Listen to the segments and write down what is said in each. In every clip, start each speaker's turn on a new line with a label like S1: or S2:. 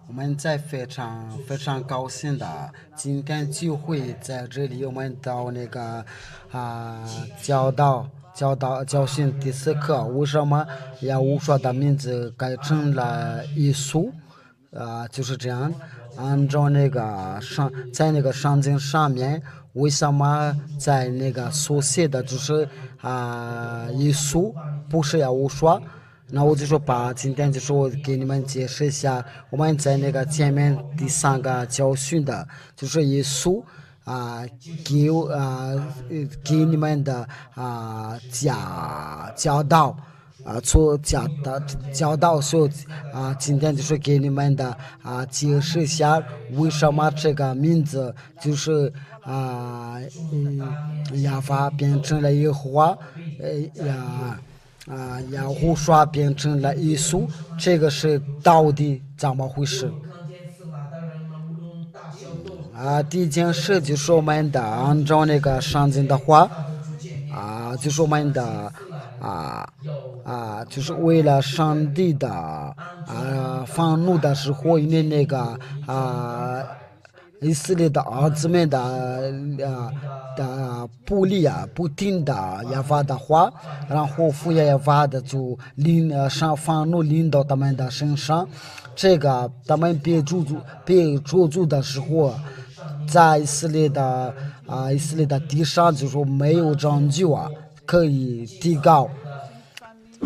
S1: 我们在非常非常高兴的今天聚会在这里，我们到那个教训第四课，为什么要无说的名字改成了耶稣？就是这样，按照在那个圣经上面，为什么在那个所写的就是耶稣不是要无说？那我就说把今天就说我给你们解释一下，我们在那个前面第三个教训的，就是耶稣啊、给给你们的教导。做教导，所以今天就是给你们的解释一下为什么这个名字就是啊亚法变成了耶和华，亚胡刷变成了耶稣，这个是到底怎么回事？第一件事就是我们的按照那个圣经的话，就是我们的啊就是为了上帝的愤怒的时候，因为那个以色列的儿子们不利不听的耶和华的话，然后父耶和华的就上愤怒临到他们的身上，这个他们被捉住的时候，在以色列的地上就说没有证据可以提高。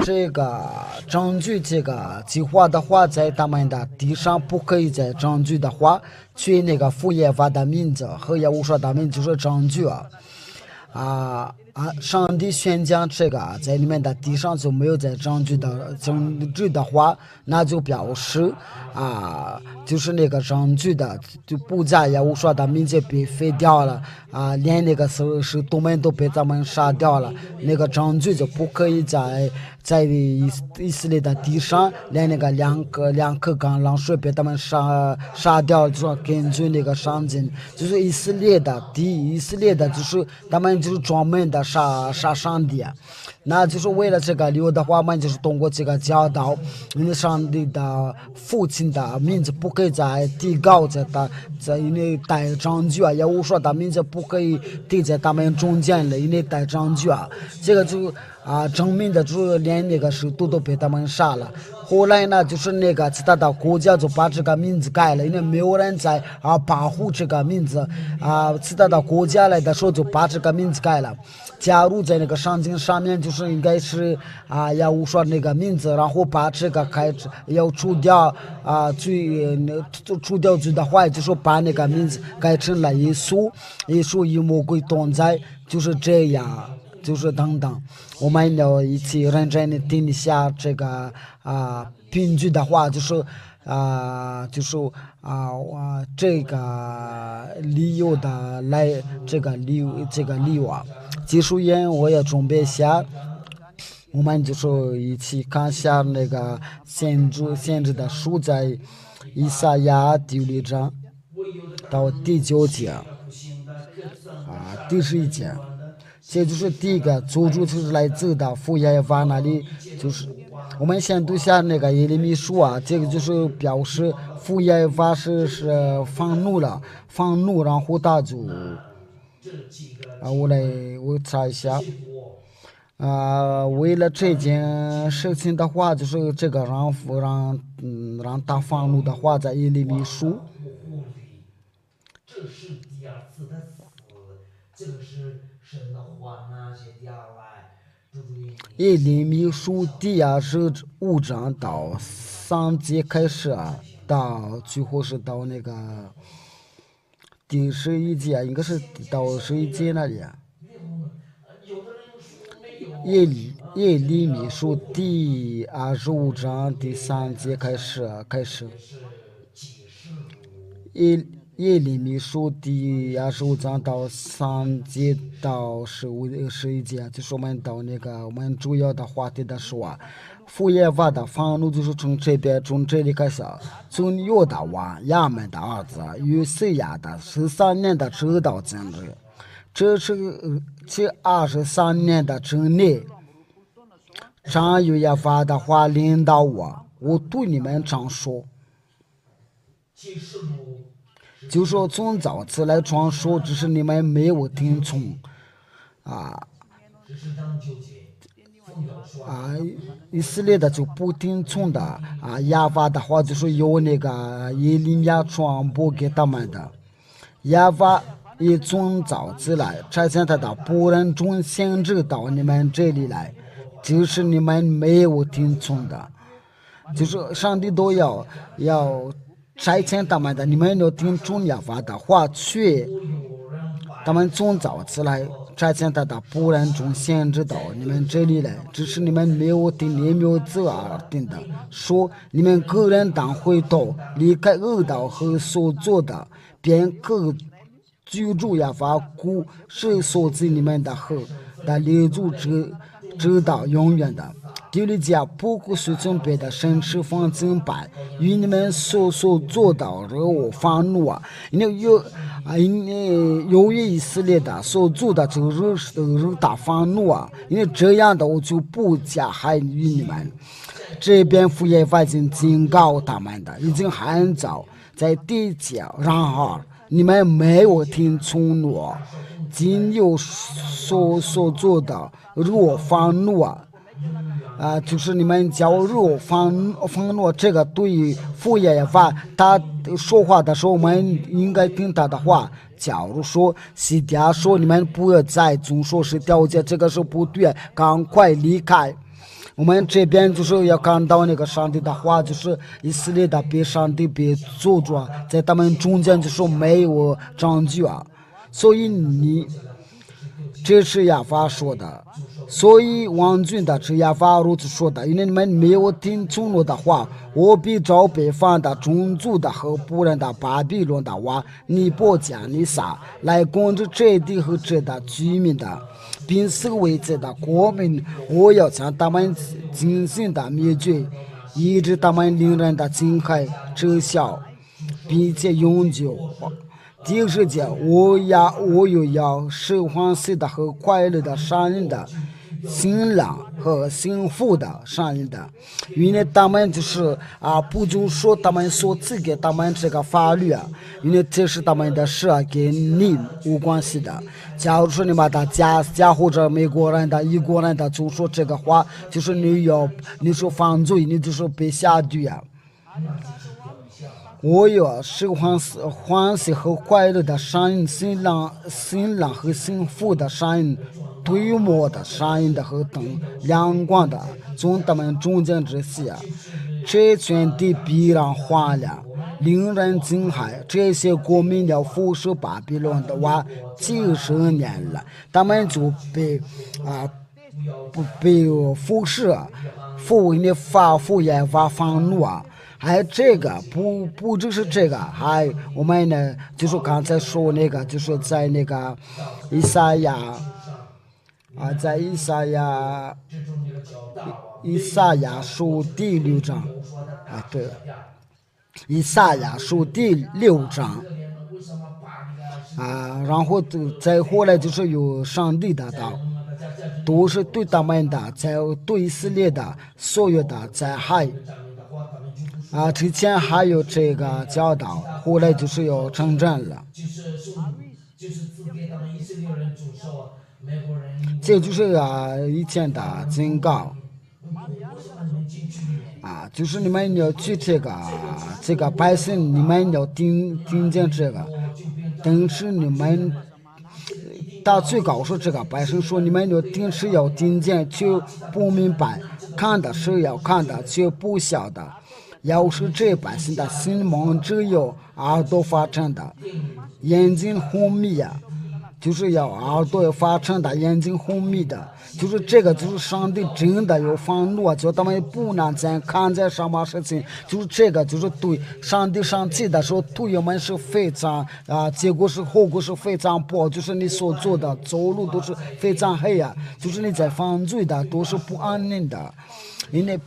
S1: 这个证据，这个计划的话，在他们的地上不可以在证据的话，去那个副业法的名字和业务说他们就是证据上帝宣讲这个在你们的地上就没有在证据的话，那就表示就是那个证据的就不在业务说的名字被废掉了连那个是都们都被咱们杀掉了，那个证据就不可以在以色列的地上，连那个两颗橄榄树被他们杀掉，就说根据那个圣经，就是以色列的就是他们就是专门的杀上帝，那就是为了这个理由的话，我们就是通过这个教导，因为上帝的父亲的名字不可以在提高在因为带证据也无说的名字不可以递在他们中间了，因为带证据这个就证明的就是连那个首都都被他们杀了。后来呢，就是那个其他的国家就把这个名字改了，因为没有人在保护这个名字其他的国家来的时候就把这个名字改了。假如在那个圣经上面就是应该是要说那个名字，然后把这个要除掉除掉罪的话，就说把那个名字改成了耶稣与魔鬼同在，就是这样。就是等等，我们要一起认真的听一下这个编剧的话，就是这个理由的来这个理由技术员我也准备一下，我们就是一起看一下那个先知的书在以赛亚第6章到第9节第11节。这就是第一个救助，就是来自的父耶和华那里，就是我们先读下那个耶利米书这个就是表示父耶和华是愤怒，然后他就我查一下为了这件事情的话，就是这个让他愤怒的话，在耶利米书。这是第二次的死，这个是神的话那些第二来耶利米书第25章到3节开始到最后是到那个第11节，应该是到11节那里耶利米书第25章第3节开始耶利米书第25章到3节到11节，就是我们到那个我们主要的话题的时候父耶和华的愤怒就是从这里开始，从犹大王亚门的儿子约瑟亚的13年的直到今日，这23年的之内，常有耶和华的话领导我，我对你们常说，就说从早起来常说，只是你们没有听从啊。以色列的就不听从的亚法的话，就是由那个耶利米传播给他们的。亚法也从早起来差遣他的仆人中先知到你们这里来，就是你们没有听从的，就是上帝都要差遣他们的，你们要听从亚法的话去。他们从早起来差遣他的仆人中先知到你们这里来，只是你们没有听，你没有自而听的，说你们个人当回头，离开恶道和所做的，便各居住亚法谷是所赐你们的河的立足直到永远的。第六节，不顾随从别的神是放敬拜，与你们所做到惹我发怒啊！由于以色列的所做的就惹大发怒啊！因为这样的我就不加害于你们。这边父也已经警告他们的，已经很早在第节，然而你们没有听从我，仅有所做的惹我发怒啊！就是你们叫肉放怒，这个对于父也法，他说话的时候，我们应该听他的话。假如说西底下说你们不要再总说是条件，这个是不对，赶快离开。我们这边就是要看到那个上帝的话，就是以色列的被上帝被做主，在他们中间就说没有证据啊，所以这是亚法说的。所以王军的是亚法如此说的，因为你们没有听从我的话，我必招北方的种族的和仆人的巴比伦的王尼波加尼撒来攻击这地和这的居民的，并守卫这的国民。我要将他们进行的灭绝，以致他们令人的惊骇耻笑，并且永久。第10节，我又要使欢喜的和快乐的杀人的新郎和新妇的杀人的，因为他们就是不就说他们所赐给他们这个法律啊，因为这是他们的事啊，跟你无关系的。假如说你把他假或者美国人的、英国人的就说这个话，就是你说犯罪，你就是被下狱啊。我要使欢喜和快乐的杀人，新郎和新妇的杀人，推磨的杀人的和等亮光的从他们中间之下，这全地必然荒凉，令人惊骇。这些国民要服侍巴比伦的话几十年了，他们就被服侍，父为的发父也发愤怒啊。还这个不只是这个，还我们呢，就是刚才说那个，就是在那个以赛亚在以赛亚书第6章对，以赛亚书第6章然后再后来就是有上帝的道，都是对他们的，在对以色列的所有的灾害。之前还有这个教导，后来就是要成真了。这就是以前的警告就是你们要去这个百姓，你们要听见这个，但是你们他最高说这个百姓说，你们要听见却不明白，看的是要看的却不晓得。要是这百姓的心蒙只有耳朵发成的，眼睛昏迷就是要耳朵发成的，眼睛昏迷的，就是这个，就是上帝真的有愤怒，叫他们不能再看见什么事情，就是这个，就是对上帝生气的时候，对我们是非常结果是后果是非常不好，就是你所做的走路都是非常黑就是你在犯罪的都是不安宁的。因为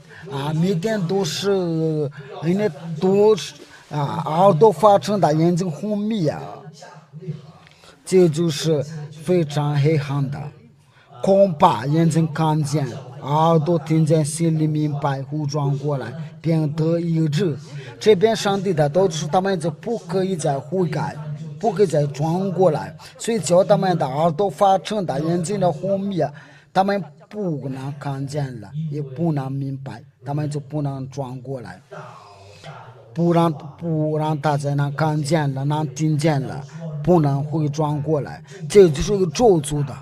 S1: 每天都是，因为都是耳朵发成的，眼睛昏迷这就是非常黑暗的。恐怕眼睛看见，耳朵听见，心里明白，武装过来，并得医治。这边上帝的都是他们就不可以再悔改，不可以再转过来，所以叫他们的耳朵发沉的，眼睛的昏迷，他们不能看见了，也不能明白，他们就不能转过来。不让大家能看见了，能听见了，不能会转过来，这就是个咒诅的。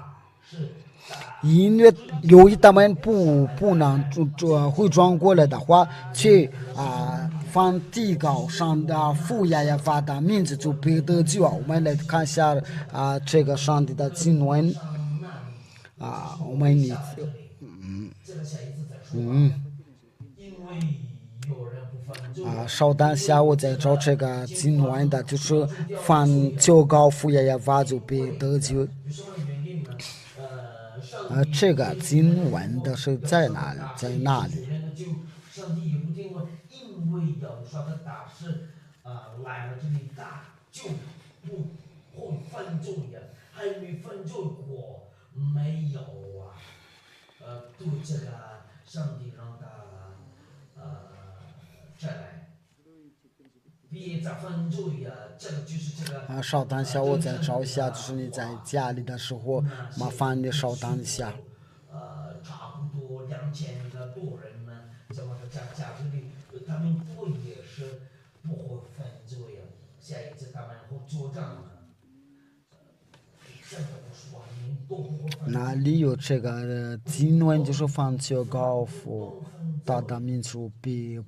S1: 因为由于他们不能会转过来的话，去放地高上的父爷发的名字就被得救。我们来看一下这个上帝的经文我们稍等下，我再找这个经文的，就是犯较高父爷发就被得救。这个经文的是在哪里？在那里？
S2: 上帝也不听我，因为要说的大事来了这里大就不会分罪呀，还没分罪过没有啊？对这个上帝让他再来，别再分罪呀，这个就是这个。
S1: 稍等一下，我再找一下，就是你在家里的时候，麻烦你稍等一下。
S2: 差不多2000多人呢，怎么在这里，他们不也是不会分罪呀？下一次他们会作证呢。这个不说，你都不会分。
S1: 哪里有这个经文？就是放较高夫大的民族必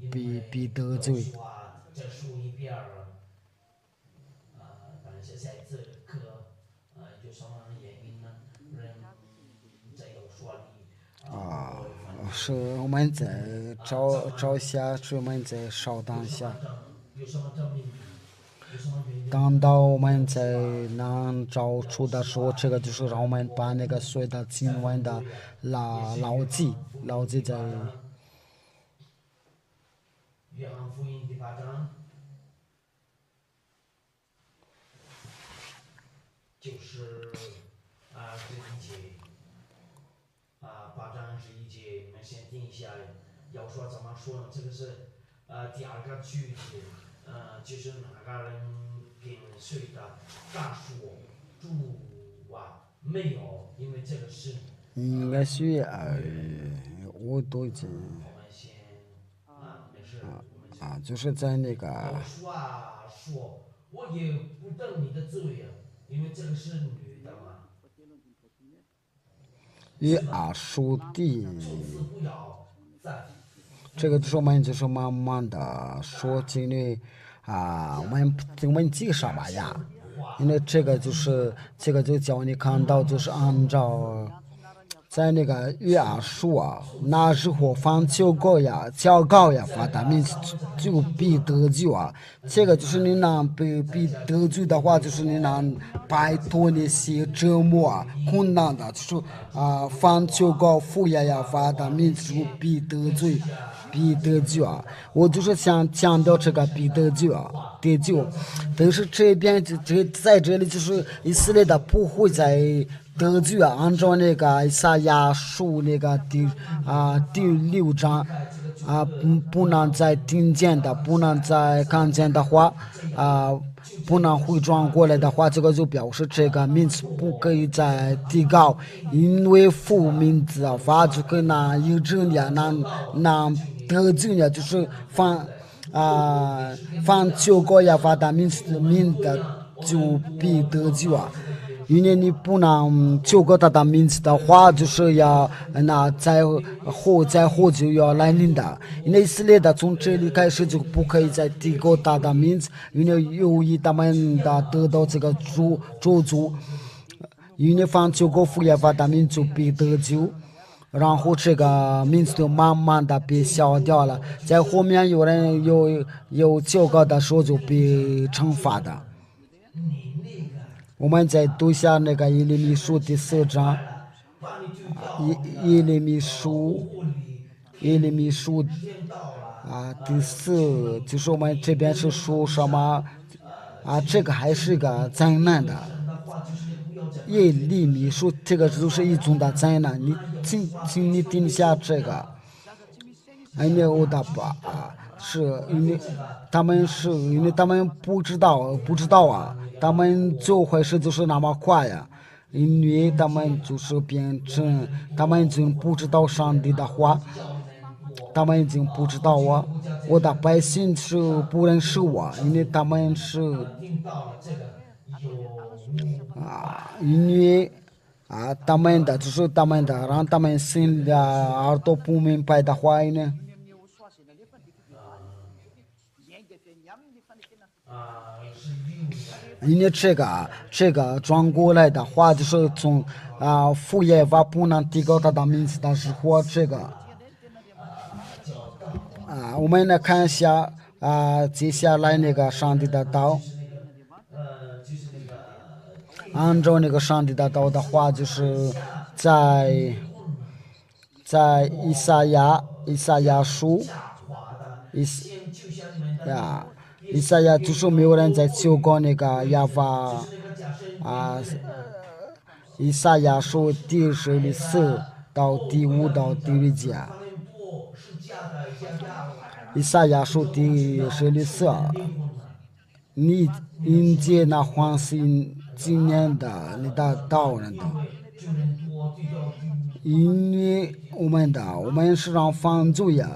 S1: 得罪。
S2: 再说一遍但是下一次课有什么原因呢？人再有说你
S1: 是我们再找一下，是我们再稍等一下。
S2: 有什么证明？有什么原因？
S1: 等到我们再能找出的时候，这个就是让我们把那个所有的经文的牢记在。
S2: 约翰福音第8章，就是这一节8章21节，你们先听一下。要说怎么说呢？这个是第二个句子，就是哪个人跟谁的大说主没有，因为这个是
S1: 应该是我都已经
S2: 我们先没事，我们
S1: 就是在那个
S2: 说，我也不等你的罪呀，因为这个是女的嘛。
S1: 约书地，
S2: 就是不要再。
S1: 这个就是我们就是慢慢的说经历我们介绍吧呀，因为这个就叫你看到就是按照在那个约书那时候放教告呀发的名字就必得救这个就是你能被得救的话，就是你能摆脱那些折磨困难的，就是放教告父呀发的名字就必得罪。必得救我就是想强调这个必得救得救，但是这边在这里就是以色列的不会再得救按照那个以赛亚书那个第6章不能再听见的，不能再看见的话不能回转过来的话，这个就表示这个名字不可以再提高，因为副名字发就可以拿有证的拿得救呢，就是放九个呀发的名的就必得救因为你不能9个他的名字的话，就是要在后就要来临的。因为以色列的从这里开始就不可以再提高他的名字，因为由于他们的得到这个咒诅，因为放9个父也发的名就必得救。然后这个名字就慢慢的被消掉了，在后面有人有较高的时候就被惩罚的。我们再读下那个耶利米书第4章，耶利米书第4，就是我们这边是说什么这个还是个灾难的。1厘米，说这个就是一种的灾难。请你听一下这个，我的吧是因为他们不知道啊，他们做坏事就是那么快呀、因为他们就是变成，他们已经不知道上帝的话，他们已经不知道我的百姓是不认识我，因为他们是因为他们的就是他们的让他们心的耳朵不明白的话呢，因为这个转过来的话，就是从副业法不能提高他的名字的时候，这个我们来看一下接下来那个上帝的道，按照那个上帝的道的话，就是在以赛亚书以赛亚就是没有人在求告那个亚法以赛亚书第14到第5到第6节，以赛亚书第14，你迎接那欢喜今年的你的道人的，因为我们是让犯罪呀，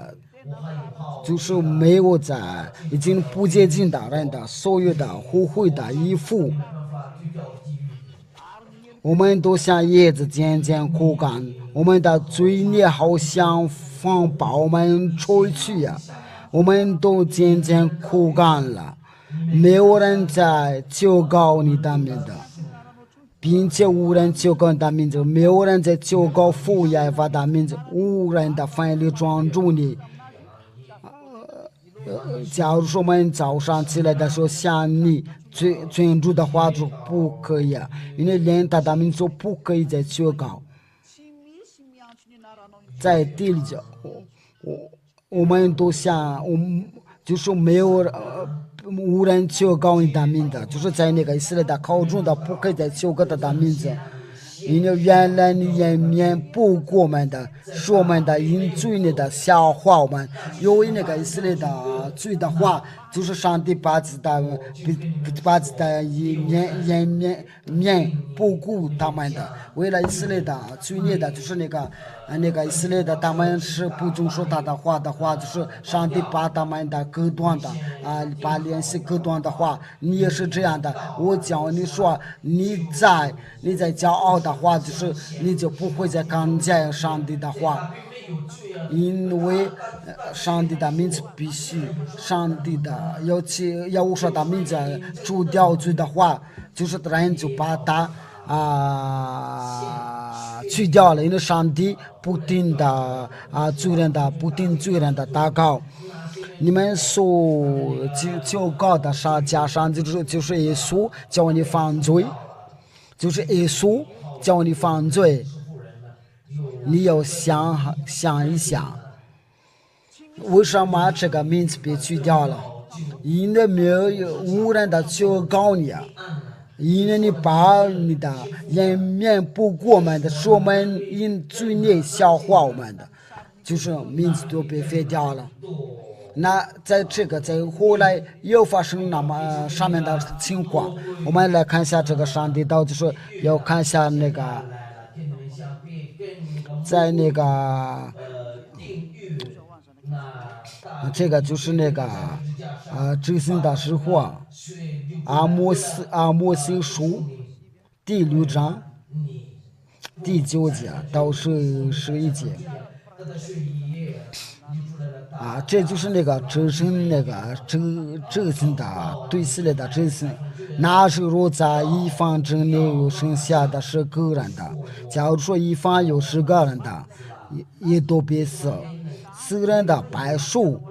S1: 就是没有在已经不接近的人的所有的后悔的衣服，我们都像叶子渐渐枯干，我们的罪孽好像风把我们吹去呀，我们都渐渐枯干了，没有人在求告你的名字，并且无人求告你的名字，没有人在求告父耶和华的名字，无人的奋力专注你。假如说我们早上起来的时候想你尊主的话就不可以啊，因为连他的名字不可以再求告。在地里就我们都想，就是没有无人求告你的名字，就是在那个以色列的口中的不可以再求告他的名字。因为原来你颜面不过我们的，是我们的因罪孽的消化我们，由于那个以色列的罪的话，就是上帝把自己的颜面不顾他们的，为了以色列的罪孽的，就是那个以色列的他们是不遵守他的话，就是上帝把他们的割断的把联系割断的话，你也是这样的。我讲你说你在骄傲的话，就是你就不会再看见上帝的话，因为上帝的名字必须，上帝的要我说的名字除掉罪的话，就是人就把他去掉了，因为上帝不停的罪人的祷告，你们所求告的加上就是耶稣叫你犯罪，就是耶稣叫你犯罪，你要想一想，为什么这个名字被去掉了？因为没有无人的求告你啊，因为你把你的颜面不过我们的，是我们因罪孽消化我们的，就是名字都被废掉了。那在后来又发生那么上面的情况，我们来看一下这个上帝道，就是要看一下那个在那个这个就是那个执行的时候阿摩西书第6章第9节到11节这就是那个执行的对以色列的执行。那时候在一方之内有剩下的10个人的，假如说一方有10个人的，也都必死。4人的白数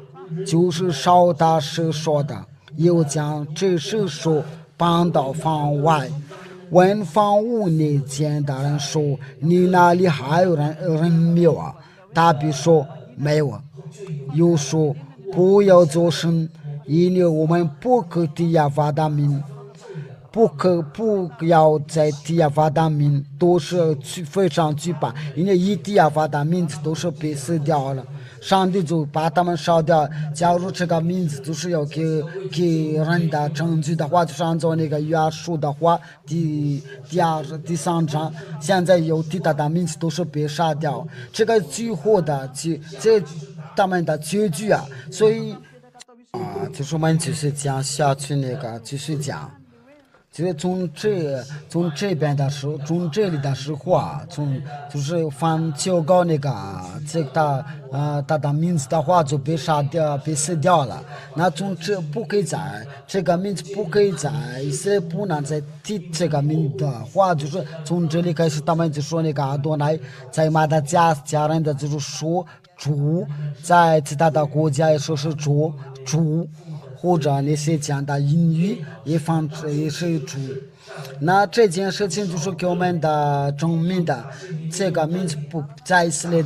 S1: 就是少的是说的，又将这是说搬到房外，问房屋内间的人说：“你那里还有人没有啊？”他必说：“没有。”又说：“不要作声，因为我们不可提耶和华的名，不要在第二发的民都是非常惧怕，因为第二发的名字都是被死掉了。上帝就把他们烧掉。假如这个名字就是要给人的证据的话，就是按照那个约书的话，第三章，现在有地大的名字都是被杀掉。这个最后的这他们的结局啊，所以就是我们继续讲下去那个继续讲。就是从这边的时候，从这里的时候啊，就是放教告那个他的名字的话就被杀掉，被死掉了。那从这不可以在这个名字不可以在是不能再提这个名字的话，就是从这里开始，他们就说那个阿多奈在马达家人的就是说主，在其他的国家也说是主。或者那些讲的英语也是主。那这件事情就是给我们的证明的，这个民族不在以色列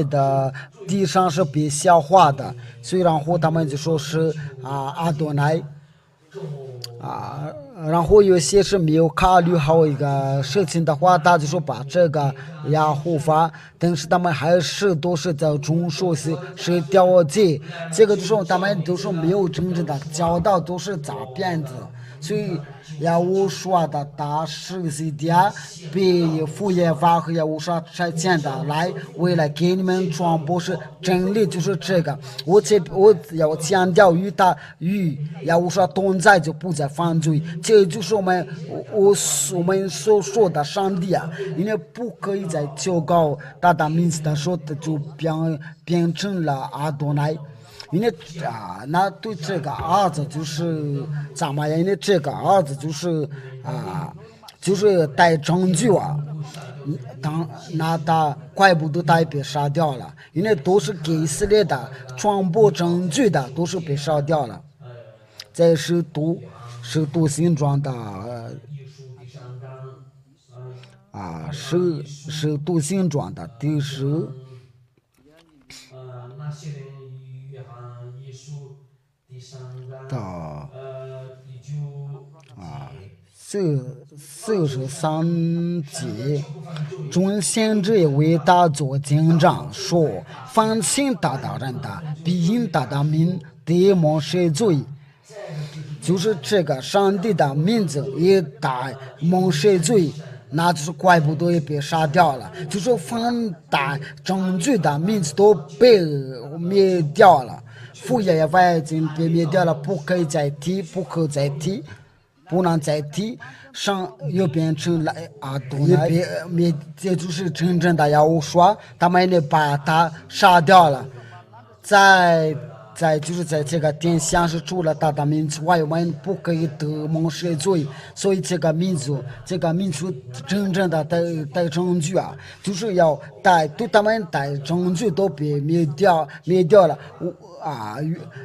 S1: 的地上是被消化的，所以然后他们就说是阿多奈然后有些是没有考虑好一个事情的话，他就说把这个压护法，但是他们还是都是在中说是调解，这个就说他们都是没有真正的教导，都是诈骗子，所以要我说的大实际点，比副业法和要我说才简单来，为了给你们传播是真理，就是这个，我要强调要我说同在就不再犯罪，这就是我们所说的上帝啊，因为不可以在教告他的名字的时候就变成了阿多奈。因为那对这个儿子就是怎么样？因为这个儿子就是带证据啊，那他怪不得他也被杀掉了，因为都是给以色列的传播证据的，都是被杀掉了。在使徒行传的使徒行传的第10。
S2: 那些人与约翰一书第3章
S1: 到
S2: 第
S1: 43节，众先知为他做见证，说：凡信他的人的，必因他的名得蒙赦罪。就是这个上帝的名字也带蒙赦罪，那就是怪不得也被杀掉了。就是凡带证据的名字都被灭掉了，副业已经被灭掉了，不可以再提，不能再提。上又变成了也被灭，这就是真正的要说，他们也把他杀掉了。就是在这个殿下是除了他的名字外，我们不可以得蒙赦罪，所以这个民族真正的带证据啊，就是要对他们带证据都被灭掉了。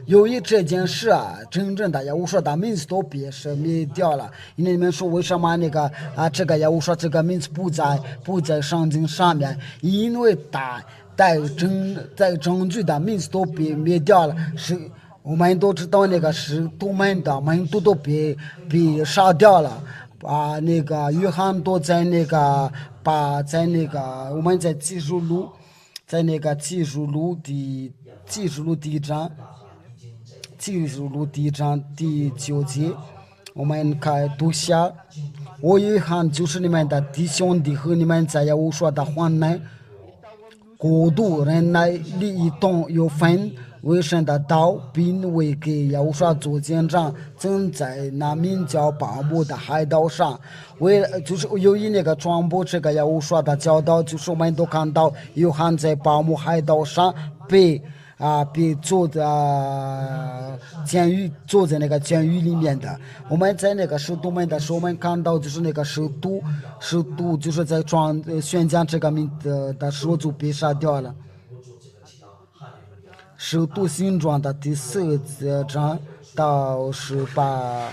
S1: 由于这件事啊，真正的要我说的名字都被是灭掉了。因为你们说为什么那个这个要我说这个名字不在圣经上面，因为带证据的名字都被灭掉了，是我们都知道那个是徒们的门徒都被杀掉了，那个约翰都在那个我们在记述录第一章第9节，我们看读下，我约翰就是你们的弟兄弟和你们在我说的患难国度人来利益动有分，为神的道并为给要说做见证，正在那名叫巴木的海岛上，就是由于那个传播这个要说的教导，就是我们都看到约翰在巴木海岛上被坐在坐在那个监狱里面的。我们在那个使徒们的时候，我们看到就是那个使徒就是在宣讲这个名的时候就被杀掉了。使徒行传的第4章到18。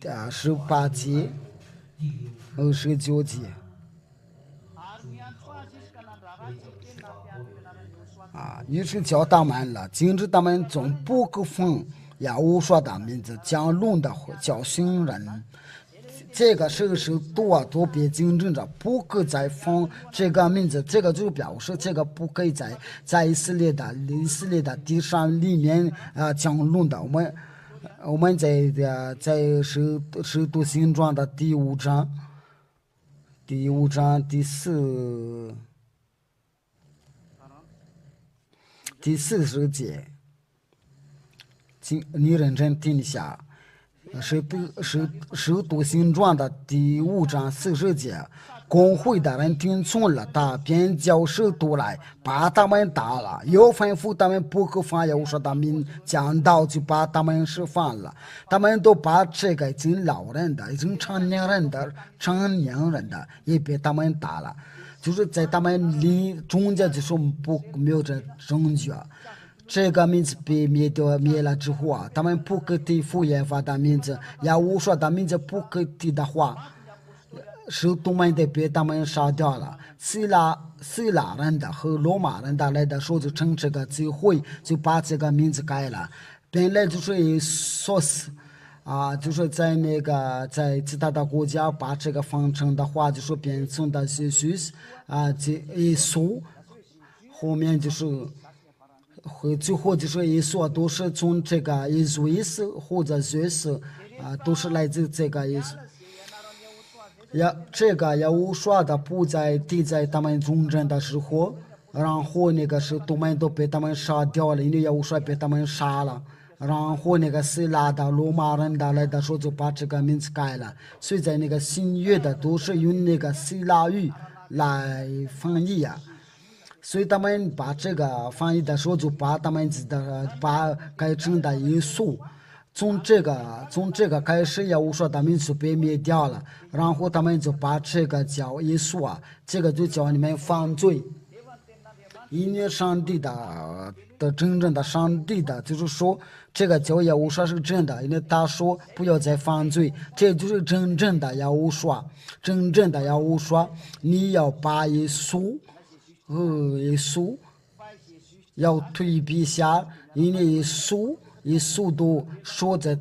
S1: 18节和19节。于是叫他们了，禁止他们从不可奉耶和华的名字讲论的教训人。这个是多别禁止着，不可再奉这个名字，这个就表示这个不可以在以色列的地上里面讲论的。我们在使徒行传的第5章第40节，你认真听一下。使徒行传的第5章40节，公会的人听从了他，便叫使徒来把他们打了，又吩咐他们不可放耶和华的名讲道，就把他们释放了。他们都把这个已经老人的、已经成年人的也被他们打了，就是在他们中间就是没有这证据。这个名字被灭了之后他们不可提复耶和华的名字，耶和华的名字不可提的话，使徒们得被他们杀掉了。希腊人的和罗马人的来的时候就趁这个机会就把这个名字改了，本来就是说是就是在其他的国家把这个方成的话就是变成的耶稣，后面就是最后就是耶稣都是从这个耶稣意思或者耶稣都是来自这个意思。这个耶和华的不在地在他们中间的时候，然后那个使徒们都被他们杀掉了，因为耶和华被他们杀了。然后那个希腊的罗马人的来的时候就把这个名字改了，所以在那个新约的都是用那个希腊语来翻译所以他们把这个翻译的时候就把他们把改成的耶稣，从这个开始耶和华的名字被灭掉了，然后他们就把这个叫耶稣这个就叫你们犯罪。因为上帝的真正的上帝的就是说这个叫耶和华是真的，因为他说不要再犯罪，这就是真正的耶和华。真正的耶和华，你要把耶稣要推避下，因为耶稣都说在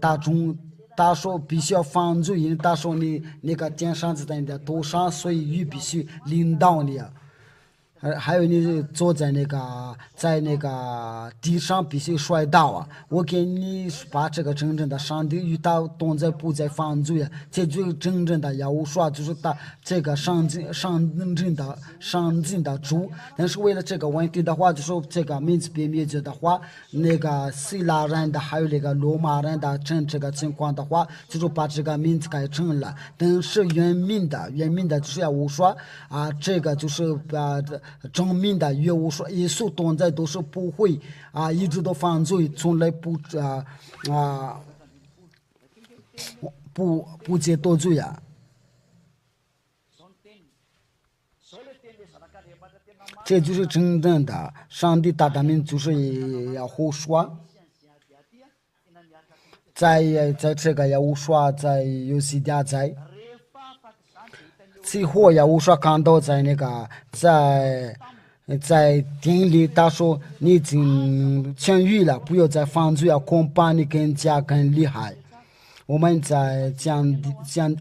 S1: 他说必须要犯罪，因为他说你那个天上是在你的头上，所以雨必须领导你还有你坐在那个地上必须摔倒我给你把这个真正的上帝与他同在不再犯罪这就是真正的耶和华，就是他这个上进的主。但是为了这个问题的话，就说这个名字被灭绝的话，那个希腊人的还有那个罗马人的这个情况的话，就是把这个名字改成了。但是原名的就是耶和华这个就是证明的耶和华耶稣同在都是不会一直都犯罪，从来不接多罪这就是真正的上帝他的名就是耶和华。在这个耶和华在犹西家在最后耶和华看到在那个在店里他说你已经痊愈了，不要再犯罪恐怕你更加更厉害。我们在讲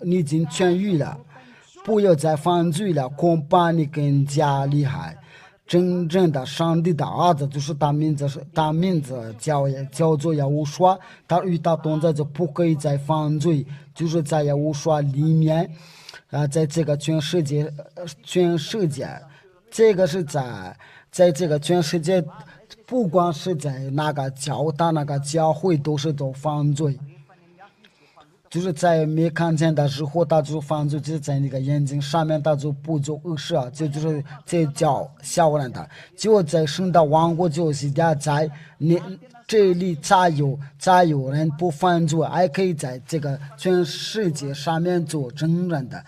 S1: 你已经痊愈了，不要再犯罪了，恐怕你更加厉害。真正的上帝的儿子就是他名字叫做耶和华，他与他同在就不可以再犯罪，就是在耶和华里面在这个全世界这个是在这个全世界不光是在那个教会都是都犯罪，就是在没看见的时候他就犯罪，就是在那个眼睛上面他就不做恶事就是这叫小人的。就在神的王国就是在你这里才有人不犯罪，还可以在这个全世界上面做真正的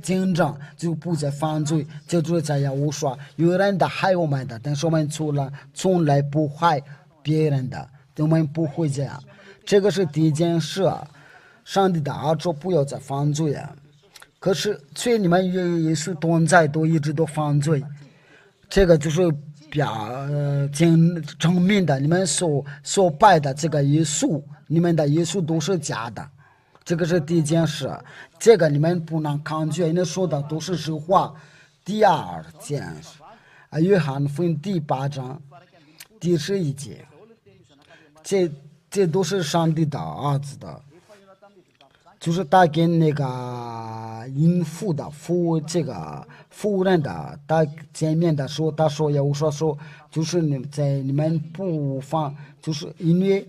S1: 见证，就不再犯罪，就是在耶和华。有人的害我们的，但是我们从来不害别人的，我们不会这样。这个是第一件事上帝的儿子不要再犯罪可是却你们也是同在都一直都犯罪，这个就是证明的你们所拜的这个耶稣，你们的耶稣都是假的，这个是第一件事，这个你们不能抗拒，因为说的都是实话。第二件事约翰福音第8章第11节，这都是上帝的儿子的，就是他跟那个淫妇的这个妇人的他见面的时候，他说耶稣说，就是你们不放，就是因为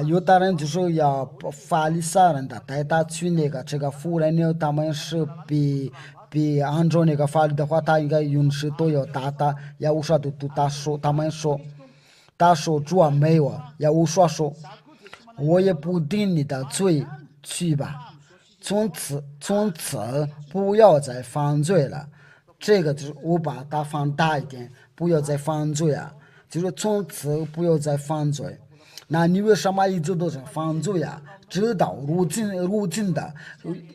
S1: 有的人就是要法利赛人的带他去这个妇人呢，他们是比按照那个法律的话，他应该允许都要打他，耶稣说他们说。他说主啊没有，耶稣说我也不定你的罪，去吧，从此不要再犯罪了。这个就是我把它放大一点，不要再犯罪啊，就是从此不要再犯罪。那你为什么一直都在犯罪啊？知道如今的，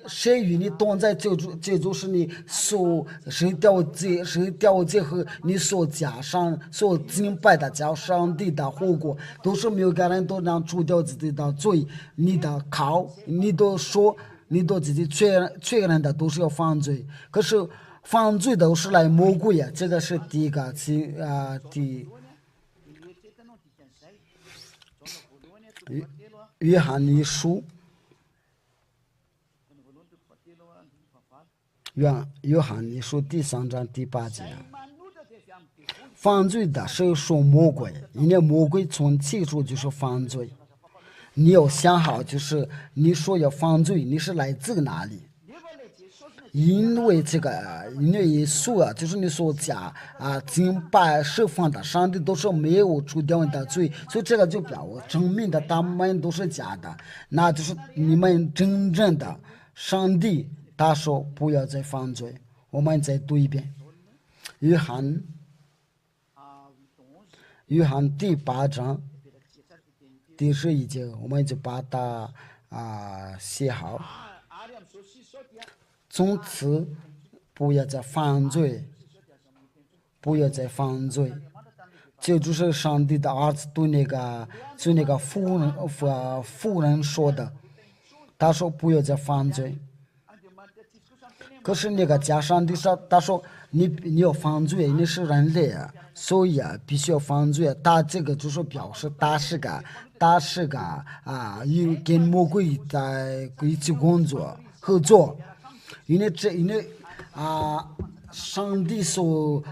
S1: 谁与你同在，这就是你谁掉罪和你所加上所敬拜的叫上帝的后果，都是每个人都能除掉自己的罪，你的你都说你都自己确认的都是要犯罪，可是犯罪都是来魔鬼啊，这个是第一个约翰一书，约翰一书第3章第8节，犯罪的是属魔鬼，因为魔鬼从起初就是犯罪。你要想好，就是你说要犯罪，你是来自哪里？因为耶稣啊，就是你所讲敬拜释放的上帝都是没有除掉你的罪，所以这个就表证明的他们都是假的，那就是你们真正的上帝他说不要再犯罪。我们再读一遍约翰第8章第11节，我们就把它写好，从此不要再犯罪，不要再犯罪。这就是上帝的儿子对那个妇人说的，他说不要再犯罪。可是那个加上帝说，他说你要犯罪，你是人类啊，所以必须要犯罪。他这个就是表示他是个跟魔鬼在一起合作。因为上帝所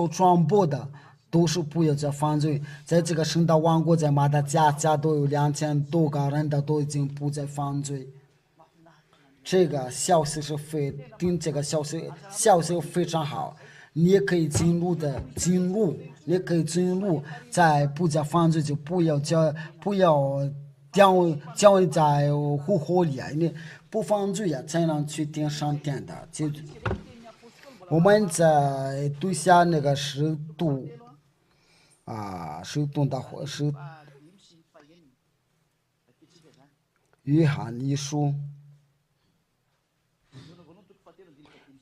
S1: 传播的都是不要再犯罪。在这个圣道王国，在马达加都有2000多个人的都已经不再犯罪。这个消息这个消息非常好，你也可以进入，在不再犯罪就不要掉在火里啊，因为不犯罪啊才能去天上天的。我们在读下那个使徒的约翰一书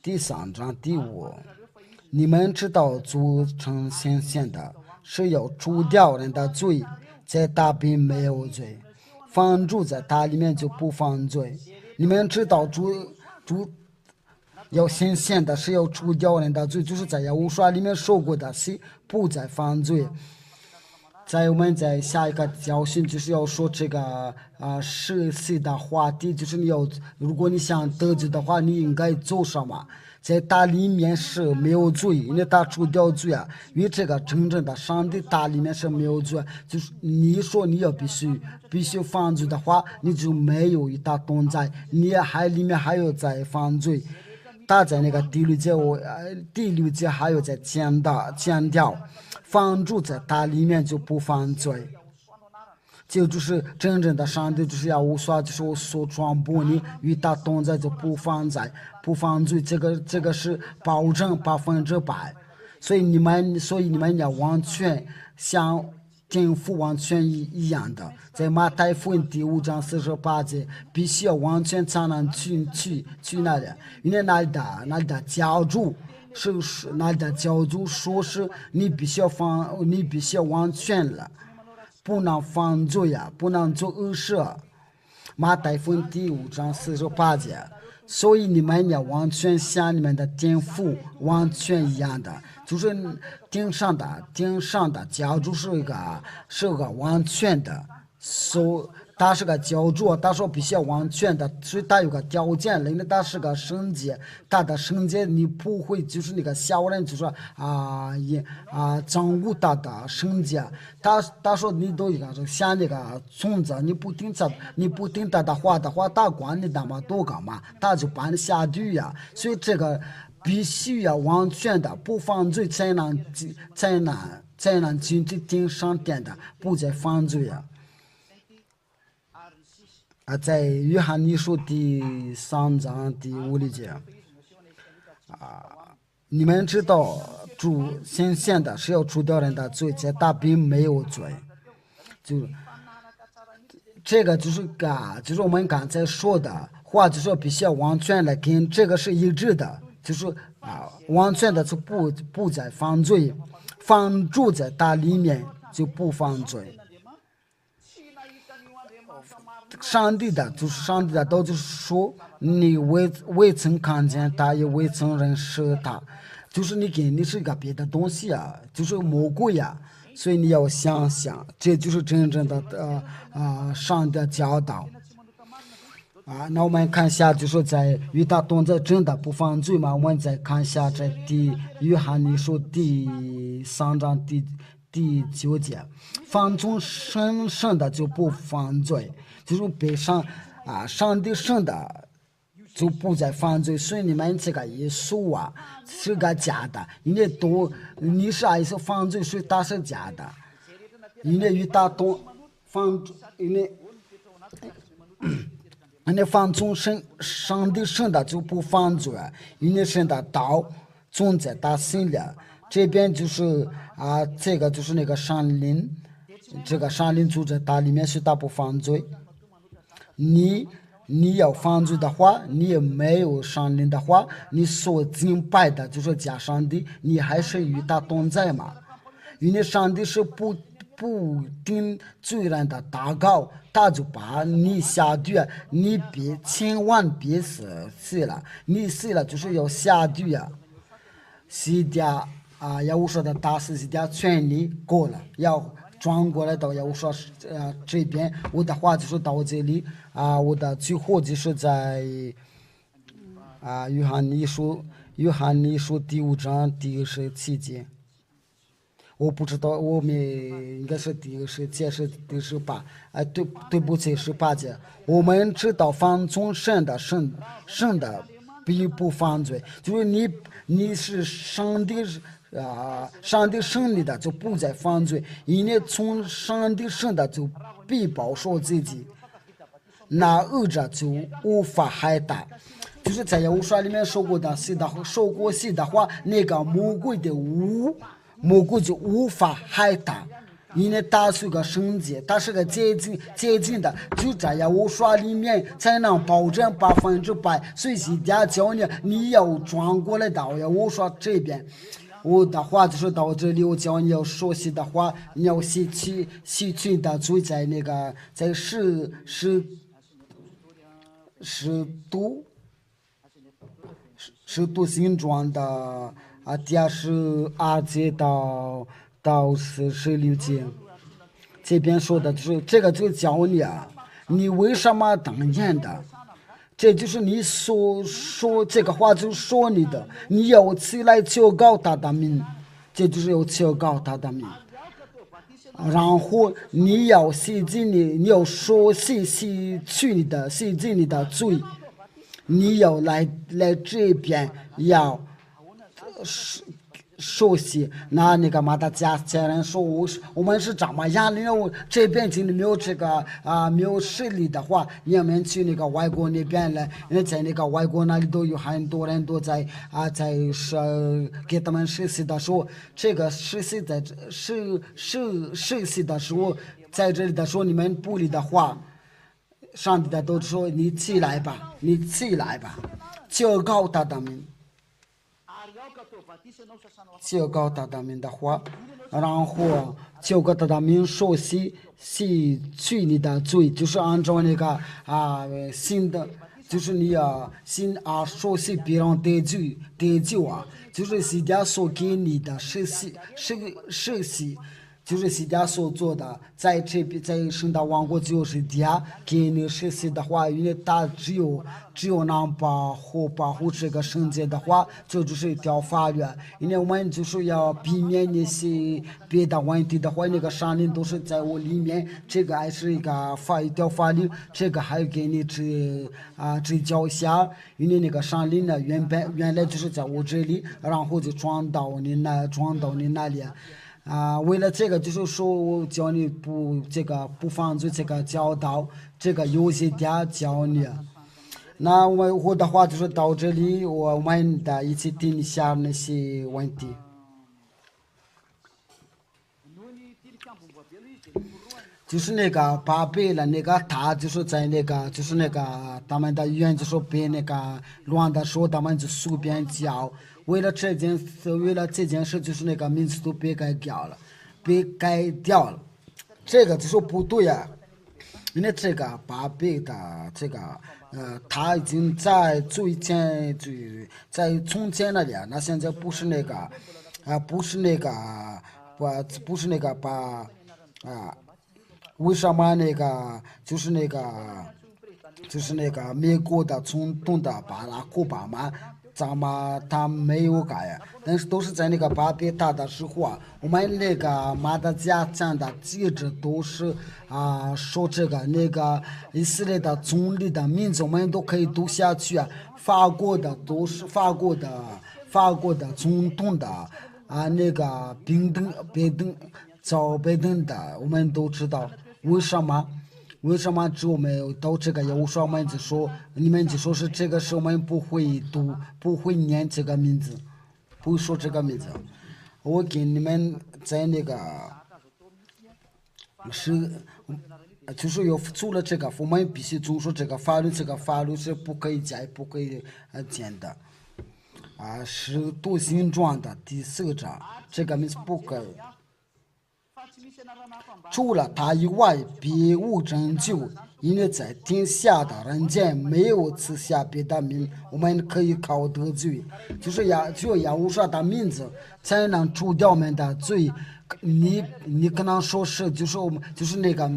S1: 第3章第5，你们知道主成显现的是要除掉人的罪，在他并没有罪，犯住在他里面就不犯罪。你们知道主要显现的是要除掉人的罪，就是在耶稣说里面说过的是不再犯罪。我们在下一个教训就是要说这个实际的话题，就是如果你想得救的话，你应该做什么？在他里面是没有罪，因为他除掉罪啊。因为这个真正的上帝他里面是没有罪，就是你说你要必须犯罪的话，你就没有他同在，你里面还有在犯罪。他在那个第六节还有在强调犯住在他里面就不犯罪。就是真正的上帝就是要就是我所传播你与他同在就不犯罪，这个是保证100%。所以你们要完全像天父完全一样的，在马太福音第5章48节，必须要完全才能去那里，因为那里的教主是那里的教主说是你必须要完全了，不能犯罪呀，不能做恶事。马太福音第5章48节。所以你们要完全像你们的天父完全一样的，就是天上的教主是个完全的，他是个教主，他说必须要完全的，所以他有个条件，因为他是个圣洁，他的圣洁你不会就是那个小人就说掌握他的圣洁，他说你都像那个虫子，你不听他的话，他管你那么多干嘛？他就把你下地呀，所以这个必须要完全的，不犯罪才能进去天上殿的，不再犯罪呀。在约翰一书第3章第5节你们知道主显现的是要除掉人的罪，且他并没有罪。就这个就是我们刚才说的话，就是说必须要完全的跟这个是一致的，就是完全的就不再犯罪，放住在他里面就不犯罪。上帝的都就是说你未曾看见他，也未曾认识他，就是你是一个别的东西啊，就是魔鬼啊，所以你要想想，这就是真正的上帝的教导那我们看一下，就说在与他同在真的不犯罪嘛。我们再看一下在约翰一书第3章第9节，放纵生的就不犯罪，就是被上帝生的就不再犯罪。所以你们这个耶稣是个假的，因为你是一些犯罪，所以他是假的。因为与他同因为放纵上帝生的就不犯罪，因为神的道种在他心里。这边就是这个就是那个山林，这个山林住在他里面，是他不犯罪。你要犯罪的话，你也没有山林的话，你所敬拜的就是假上帝，你还是与他同在嘛？因为上帝是不定罪人的祷告，他就把你下地，你千万别死了，你死了就是要下地西家耶和华的大使西家劝你过了，要转过来到耶和华这边。我的话就是到这里我的最后就是在约翰一书第5章第17节。我不知道，我们应该是第10节是第18，对不起，18节。我们知道放纵生的必不犯罪，就是你是上帝生你的就不再犯罪，因为从上帝生的就必保守自己，那恶者就无法害他。就是在耶和华里面说过戏的话，那个魔鬼就无法害他，因为他是个圣洁，他是个接近的，就在耶和华里面才能保证100%。所以现在教你要转过来到耶和华这边。我的话就是到这里，我教你要熟悉的话，你要吸取的罪，在那个在使徒行传的第22节到46节，这边说的就是这个，就教你你为什么当言的，这就是你所说这个话，就说你的，你要起来求告他的名，这就是要求告他的名。然后你要你要说吸取你的罪，你要来这边要熟悉。那个马达加人说我们是怎么样的？这边经历没有这个没有实力的话，你们去那个外国那边来，因为在那个外国那里都有很多人都在给他们实习的时候，这个实习的时候，在这里的时候你们不理的话，上帝的都说你起来吧，求告他的名。教告他的民的话，然后教告他的民说洗去你的罪，就是按照那个新的，就是你新说洗别人得救啊，就是西家所给你的实习，就是西家所做的，在这边在圣的王国就是家给你实习的话，因为他只有能保护这个圣洁的话，这就是一条法律。因为我们就是要避免那些别的问题的话，那个上林都是在我里面，这个还是一条法律，这个还给你指教一下，因为那个上林呢原来就是在我这里，然后就转到你那里。为了这个，就是说我教你不犯罪这个教导，这个有些点教你。那我的话就是到这里，我们的一起听一下那些问题。就是那个巴贝了，那个他就是在就是他们的医院就说别那个乱的时候，他们就随便教。为了这件事，就是那个名字都被改掉了，这个就说不对呀、因为这个巴贝的他已经在最前在从前那里，那现在不是那个不是那个不是那个为什么就是那个美国的总统的巴拉库巴马，咱们他没有改呀？但是都是在那个巴别塔的时候啊，我们那个马达加站的记者都是说那个以色列的总理的名字，我们都可以读下去啊。法国的都是法国的总统的那个拜登的，我们都知道为什么？为什么只有没有到这个业务上面你们就说是这个是我们不会读，不会念这个名字，不会说这个名字。我给你们在那个就是要做了这个，我们必须遵守这个法律，这个法律是不可以加也不可以减的。是多形状的第四章，这个名字不可以。除了他以外，别无拯救。因为在天下的人间没有赐下别的名，我们可以靠得罪，就是只有耶和华的名字才能除掉我们的罪。你可能说是就是那个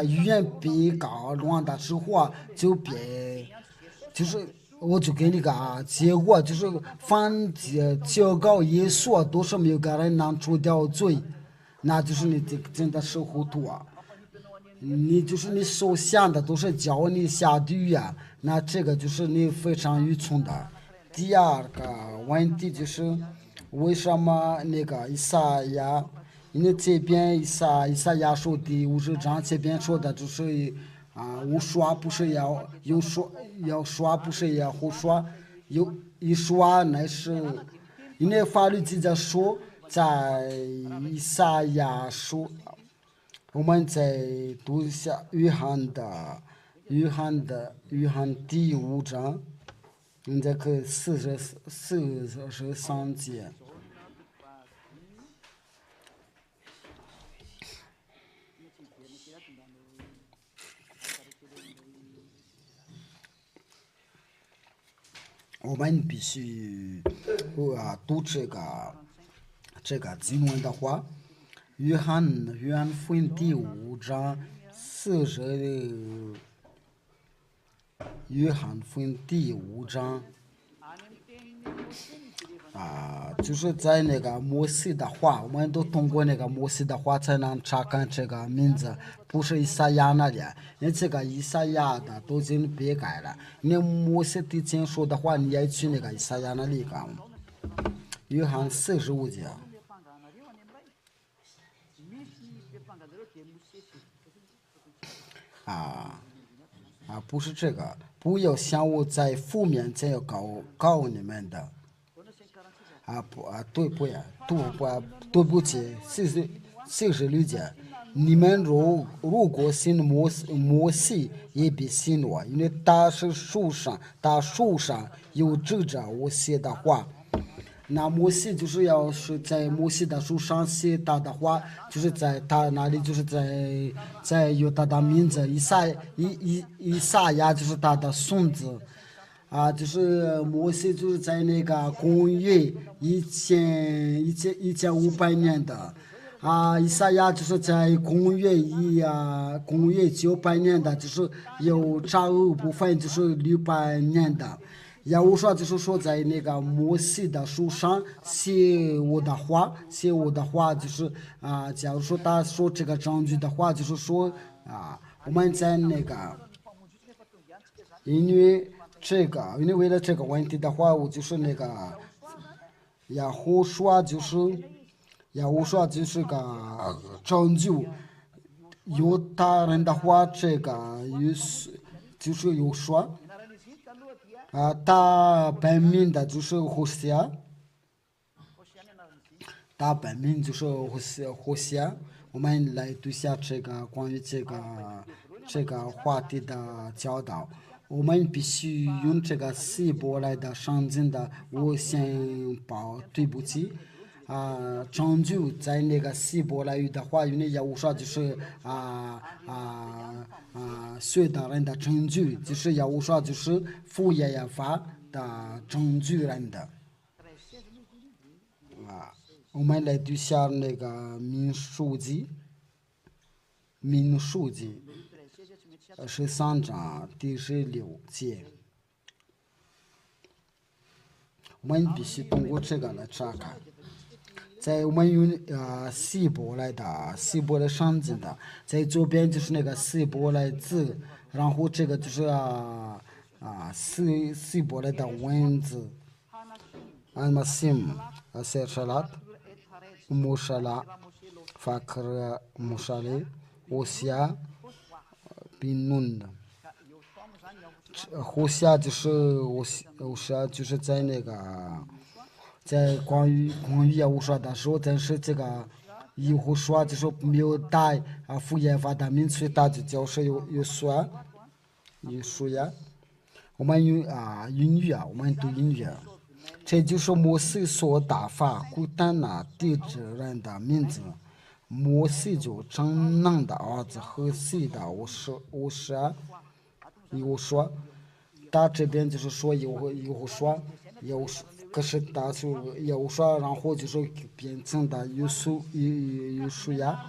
S1: 语言比较乱的时候啊，就是我就给你个结果，就是凡教告耶稣都是没有个人能除掉罪。那就是你真的是糊涂啊！你所想的都是教你下地狱啊，那这个就是你非常愚蠢的。第二个问题就是为什么那个以赛亚，因为这边以赛亚书第50章这边说的就是无说不是要说不是要胡说，一说那是因为法律记载说。在以赛亚书，我们再读一下约翰第5章，你再看43节。我们必须读这个经文的话，约翰福音第5章约翰福音第5章就是在那个摩西的话，我们都通过那个摩西的话才能查看这个名字，不是以赛亚那里，因为这个以赛亚的都已经被改了。因为摩西之前说的话，你也去那个以赛亚那里看。约翰45节。不是这个，不要想我在负面再要告你们的。对不起，46节，你们如果信摩西，也必信我，因为大树上有指着我写的话。那摩西就是要是在摩西的书上写他的话，就是在他那里，就是在有他的名字，以赛亚就是他的孙子。就是摩西就是在那个公元1500年的。以赛亚就是在公元900年的，就是有这部分就是600年的。要我说就是说在那个摩西的书上写我的话就是假如说他说这个证据的话，就是说我们在那个因为为了这个问题的话，我就是那个要胡说就是个证据，有他人的话，这个就是有说。他本名的就是胡西亚，他本名就是胡西亚。我们来读下这个关于这个话题的教导。我们必须用这个希伯来的圣经的，我先报对不起。证据在那个希伯来语的话语呢，要说就是随的人的证据，就是要说就是副业要发的证据人的。我们来读下那个民数记13章第16节。我们必须通过这个来查看。在我们用希伯来圣经的，在左边就是那个希伯来字，然后这个就是希伯来的文字，Al-Masim, Aser-Shalat, Mushala, Fakr Mushale, Osia, Binun。胡夏就是就是在那个。在关于业务说的时候，但是这个以后说就是没有带副业发的名词，他就就是有说呀。我们用英语我们读英语。这就是摩西所打发古代那地质人的名字。摩西就长男的儿子和西的有说，他这边就是说有说。可是大数有说，然后就是变成的有数呀，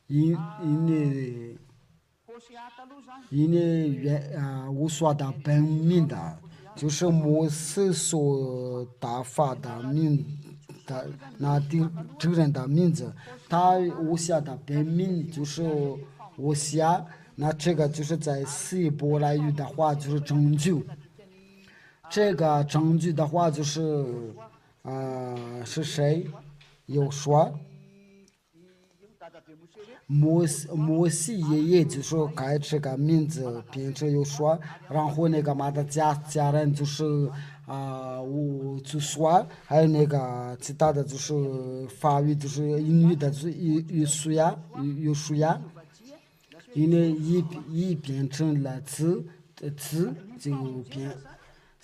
S1: 因为我说的本名的，就是摩西所打发的的那这个人的名字，他我写的本名就是我写，那这个就是在希伯来语的话就是证据。这个证据的话就是，是谁？有说，摩西爷爷就说改这个名字，变成有说，然后那个嘛的家人就是我就说，还有那个其他的就是法语就是英语的就是有说呀，因为一变成了词就变。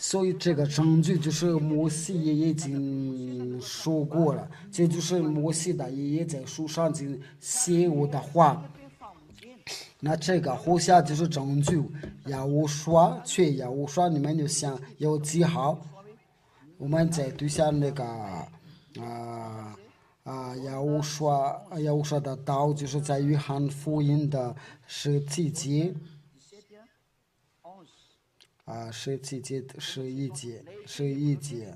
S1: 所以这个证据就是摩西爷爷已经说过了，这就是摩西的爷爷在书上就写我的话。那这个后下就是证据，要我说，要我说，你们就想要记好。我们再读下那个要我说的道，就是在约翰福音的17节。17节，11节。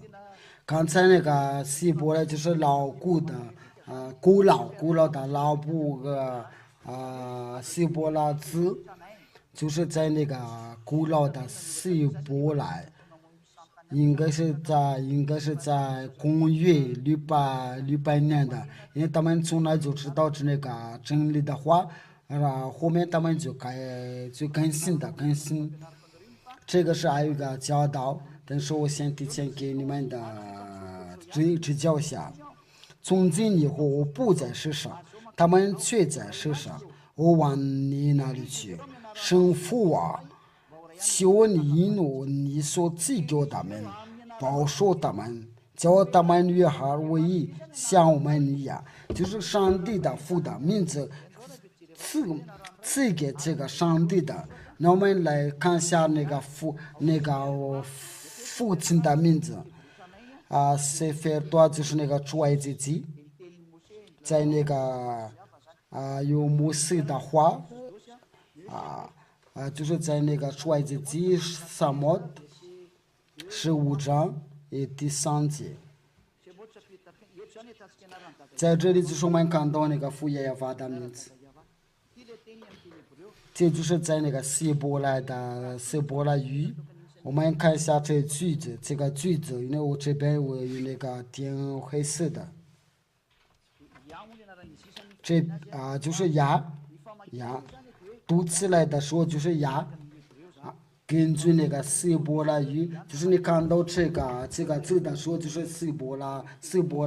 S1: 刚才那个希伯来就是老古的，古老的老部希伯来字，就是在那个古老的希伯来，应该是在公元600年的，因为他们从来就知道是那个真理的话，后面他们就更新。这个是还有一个教导，但是我先提前给你们的指教下。从今以后我不在世上，他们却在世上，我往你那里去。圣父求你引我你所赐给他们，保守他们，叫他们女孩为义，像我们一样，就是上帝的父的名字赐给这个上帝的。那我们来看一下父亲的名字塞菲尔多就是那个出埃及记，在有摩西的话就是在出埃及记15章第3节。在这里就是我们看到父耶和华的名字，这就是在希伯来语。我们看一下这句子，这个句子，因为我这边我有点黑色的，这就是呀，读起来的时候就是呀。根据希伯来语，就是你看到这个字的时候，就是希伯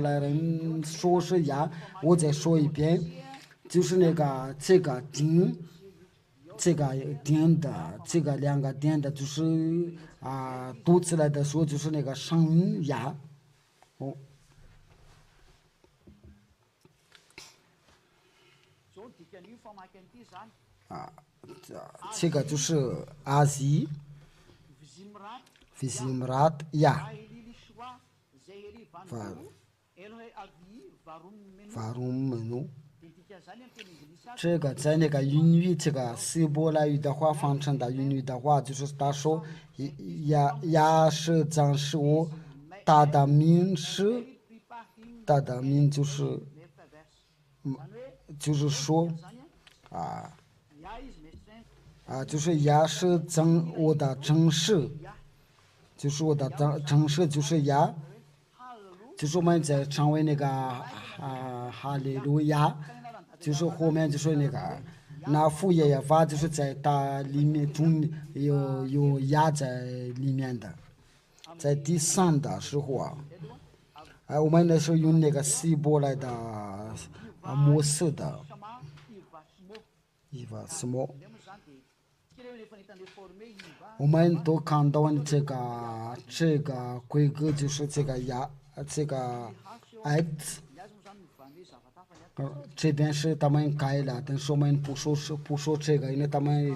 S1: 来人说是呀。我再说一遍，就是这个丁，这个点的，这个2个点的，就是读起来的时候就是声音呀。这个就是阿西，Vizimrat呀，Varum menu。这个在英语这个希伯来语的话，翻成的英语的话，就是他说呀是讲是我，他的名就是说就是呀是讲我的真实，就是我的真实就是呀，就是我们在成为哈利路亚，就是后面就是那父耶和华就是在它里面中有呀在里面的，在第3的时候我们那时候用希伯来的模式的什么，我们都看到这个规格就是这个 act。这边是他们改了，但是我们不说这个，因为他们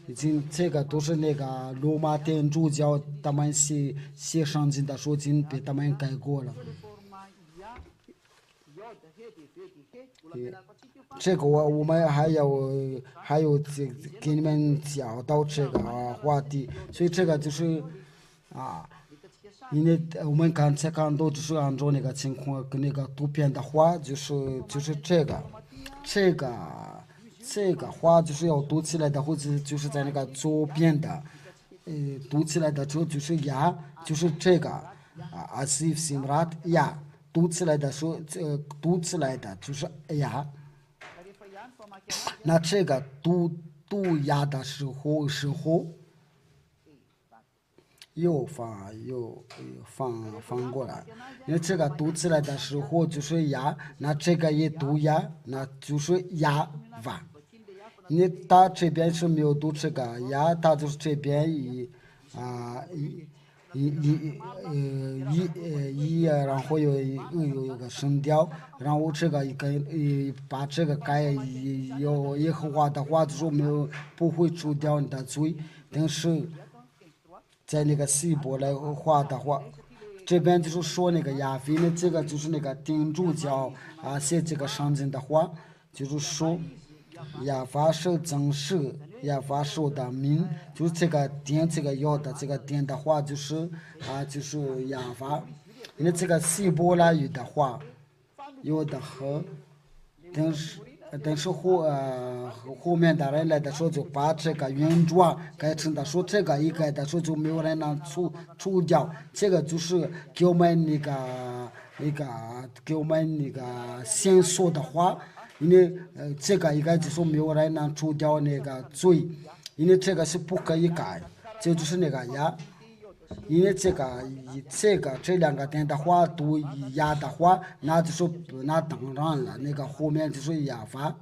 S1: 已经这个都是罗马天主教他们写圣经的时候已经被他们改过了。这个我们还有给你们讲到这个话题，所以这个就是因为我们刚才看到就是按照情况跟图片的话，就是这个话就是要读起来的，或者就是在左边的，读起来的时候就是呀，就是这个asif simrat 呀，读起来的时候读起来的就是呀。那这个读呀的时候又翻过来，因为这个读起来的时候就是呀，那这个也读呀，那就是呀哇。因为他这边是没有读这个呀，他就是这边然后有一个声调，然后这个把这个改有耶和华的话就是不会除掉你的罪，但是在希伯来话的话，这边就是说亚非呢，这个就是天主教写这个圣经的话，就是说亚法是真实，亚法是我的名，就是这个点这个要的这个点的话，就是就是亚法，因为这个希伯来语的话，有的和，但是后面的人来的时候就把这个原状改成的说这个一改的时候就没有人能除掉，这个就是给我们给我们线索的话，因为这个应该就是没有人能除掉罪，因为这个是不可以改，这就是呀。因为这2个点的话读呀的话，那就是那当然了，后面就是亚法，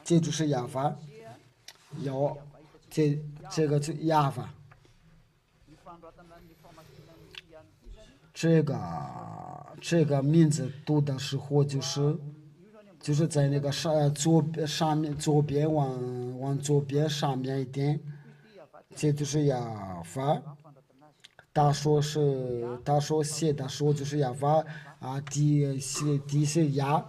S1: 这就是亚法，这个是亚法。这个名字读的时候就是在那个左边往左边上面一点，这就是亚法。他说写的时候就是亚法第是亚，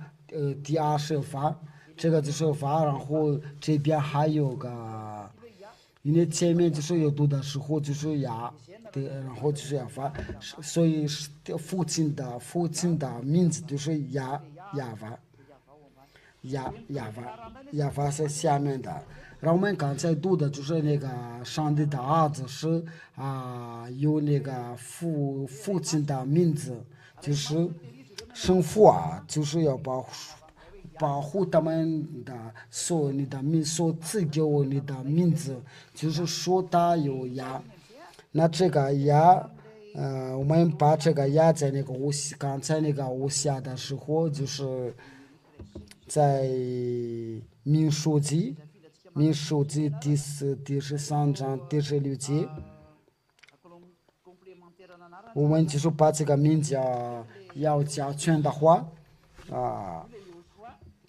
S1: 第二是法，这个就是法，然后这边还有个，因为前面就是有读的时候就是亚，对，然后就是亚法，所以父亲的名字就是亚法。亚法是下面的，然后我们刚才读的就是那个上帝的儿子是有那个父亲的名字，就是生父就是要保护他们的你的所赐给我你的名字，就是说他有牙，那这个牙。我们把这个压在那个刚才那个无下的时候，就是在民书记第13章第16节，我们就是把这个名字要加权的话，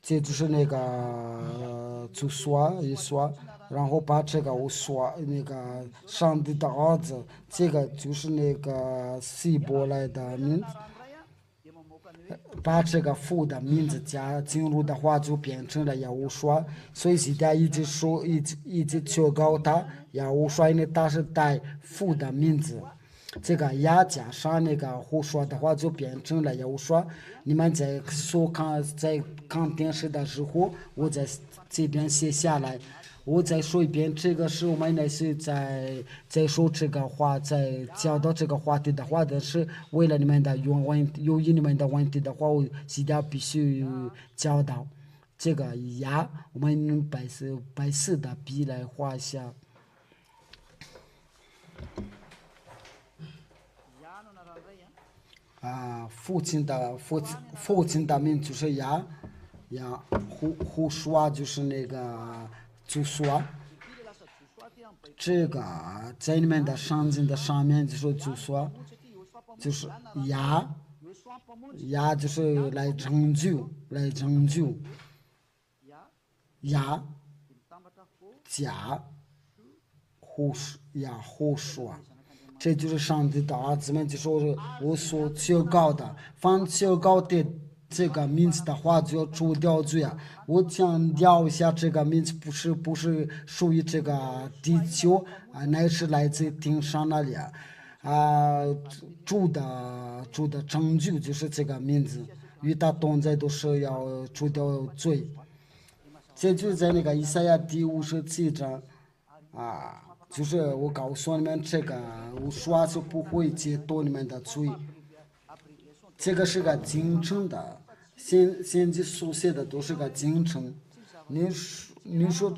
S1: 这就是那个就说，然后把这个我说那个上帝的儿子，这个就是那个希伯来的名字。把这个父的名字加进入的话，就变成了亚乌刷。所以现在一直说，一直求告他亚乌刷，因为他是带父的名字。这个亚加上那个胡说的话，就变成了亚乌刷。你们在看电视的时候，我在这边写下来。我再说一遍，这个是我们那是在说这个话，在讲到这个话题的话，但是为了你们的由于你们的问题的话，我现在必须教导这个牙，我们白色的笔来画一下。父亲的名就是牙，胡说就是那个就说。这个在你们的圣经的上面就说，就是牙就是来拯救，牙加胡说，这就是上帝的儿子们就说我所求告的，凡求告的这个名字的话就要除掉罪啊！我强调一下，这个名字不是属于这个地球乃是来自天上那里主的拯救就是这个名字，与他同在都是要除掉罪。这就在那个以赛亚第57章就是我告诉你们，这个我说是不会解脱你们的罪。这个是个京城的，现在所写的都是个京城。你说，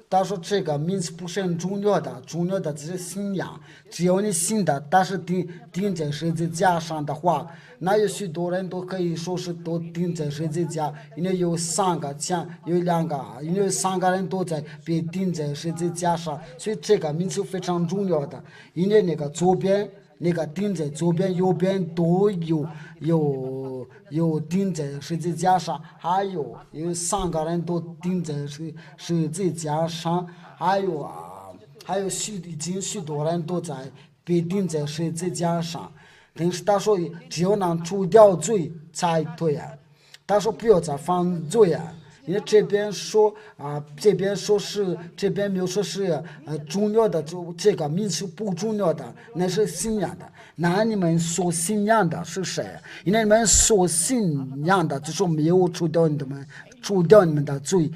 S1: 他说这个名字不是很重要的，重要的只是信仰。只要你信的，但是钉在十字架上的话，那有许多人都可以说是都钉在十字架，因为有3个有2个，因为3个人都在被钉在十字架上，所以这个名字非常重要的。因为那个左边。那个钉在左边、右边都有钉在十字架上，还有3个人都钉在十字架上，还有许多人都在被钉在十字架上。但是他说，只有能除掉罪才对啊。他说不要再犯罪啊。因为这边没有说是重要的，就这个名词不重要的，那是信仰的。那你们所信仰的是谁？因为你们所信仰的就是没有除掉你们的罪，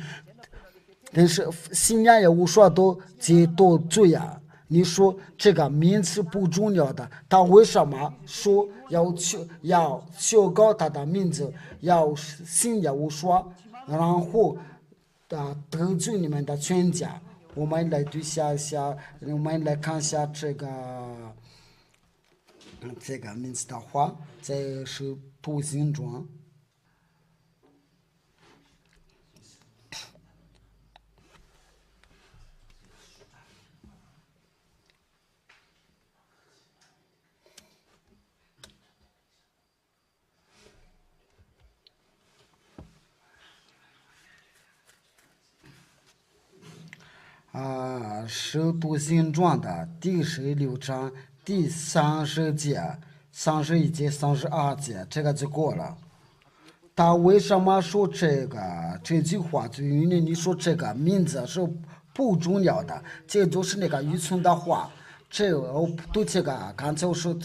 S1: 但是信仰也无说都解脱罪啊。你说这个名词不重要的，他为什么说要修改他的名字，要信也无说？然后得罪你们的全家。我们来对下一下，我们来看一下这个名字的话，这是图形状。使徒行传的第16章第30节、31节、32节，这个就过了。他为什么说这句话？就因为你说这个名字是不重要的，这就是那个愚蠢的话。这个对这个刚才我说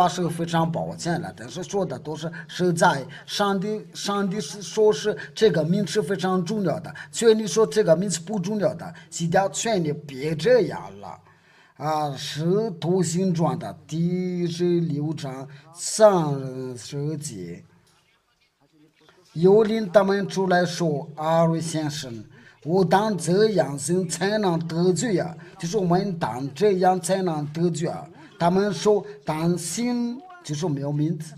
S1: 是非常抱歉了，但是说的都是实在。上帝是说是这个名是非常重要的，所以你说这个名是不重要的，一定要劝你别这样了。使徒行传的第16章30节。有领他们出来说：“阿瑞先生，我当这样行才能得救呀？就是我们当这样才能得救啊。”他们说：“当信就是没有名字，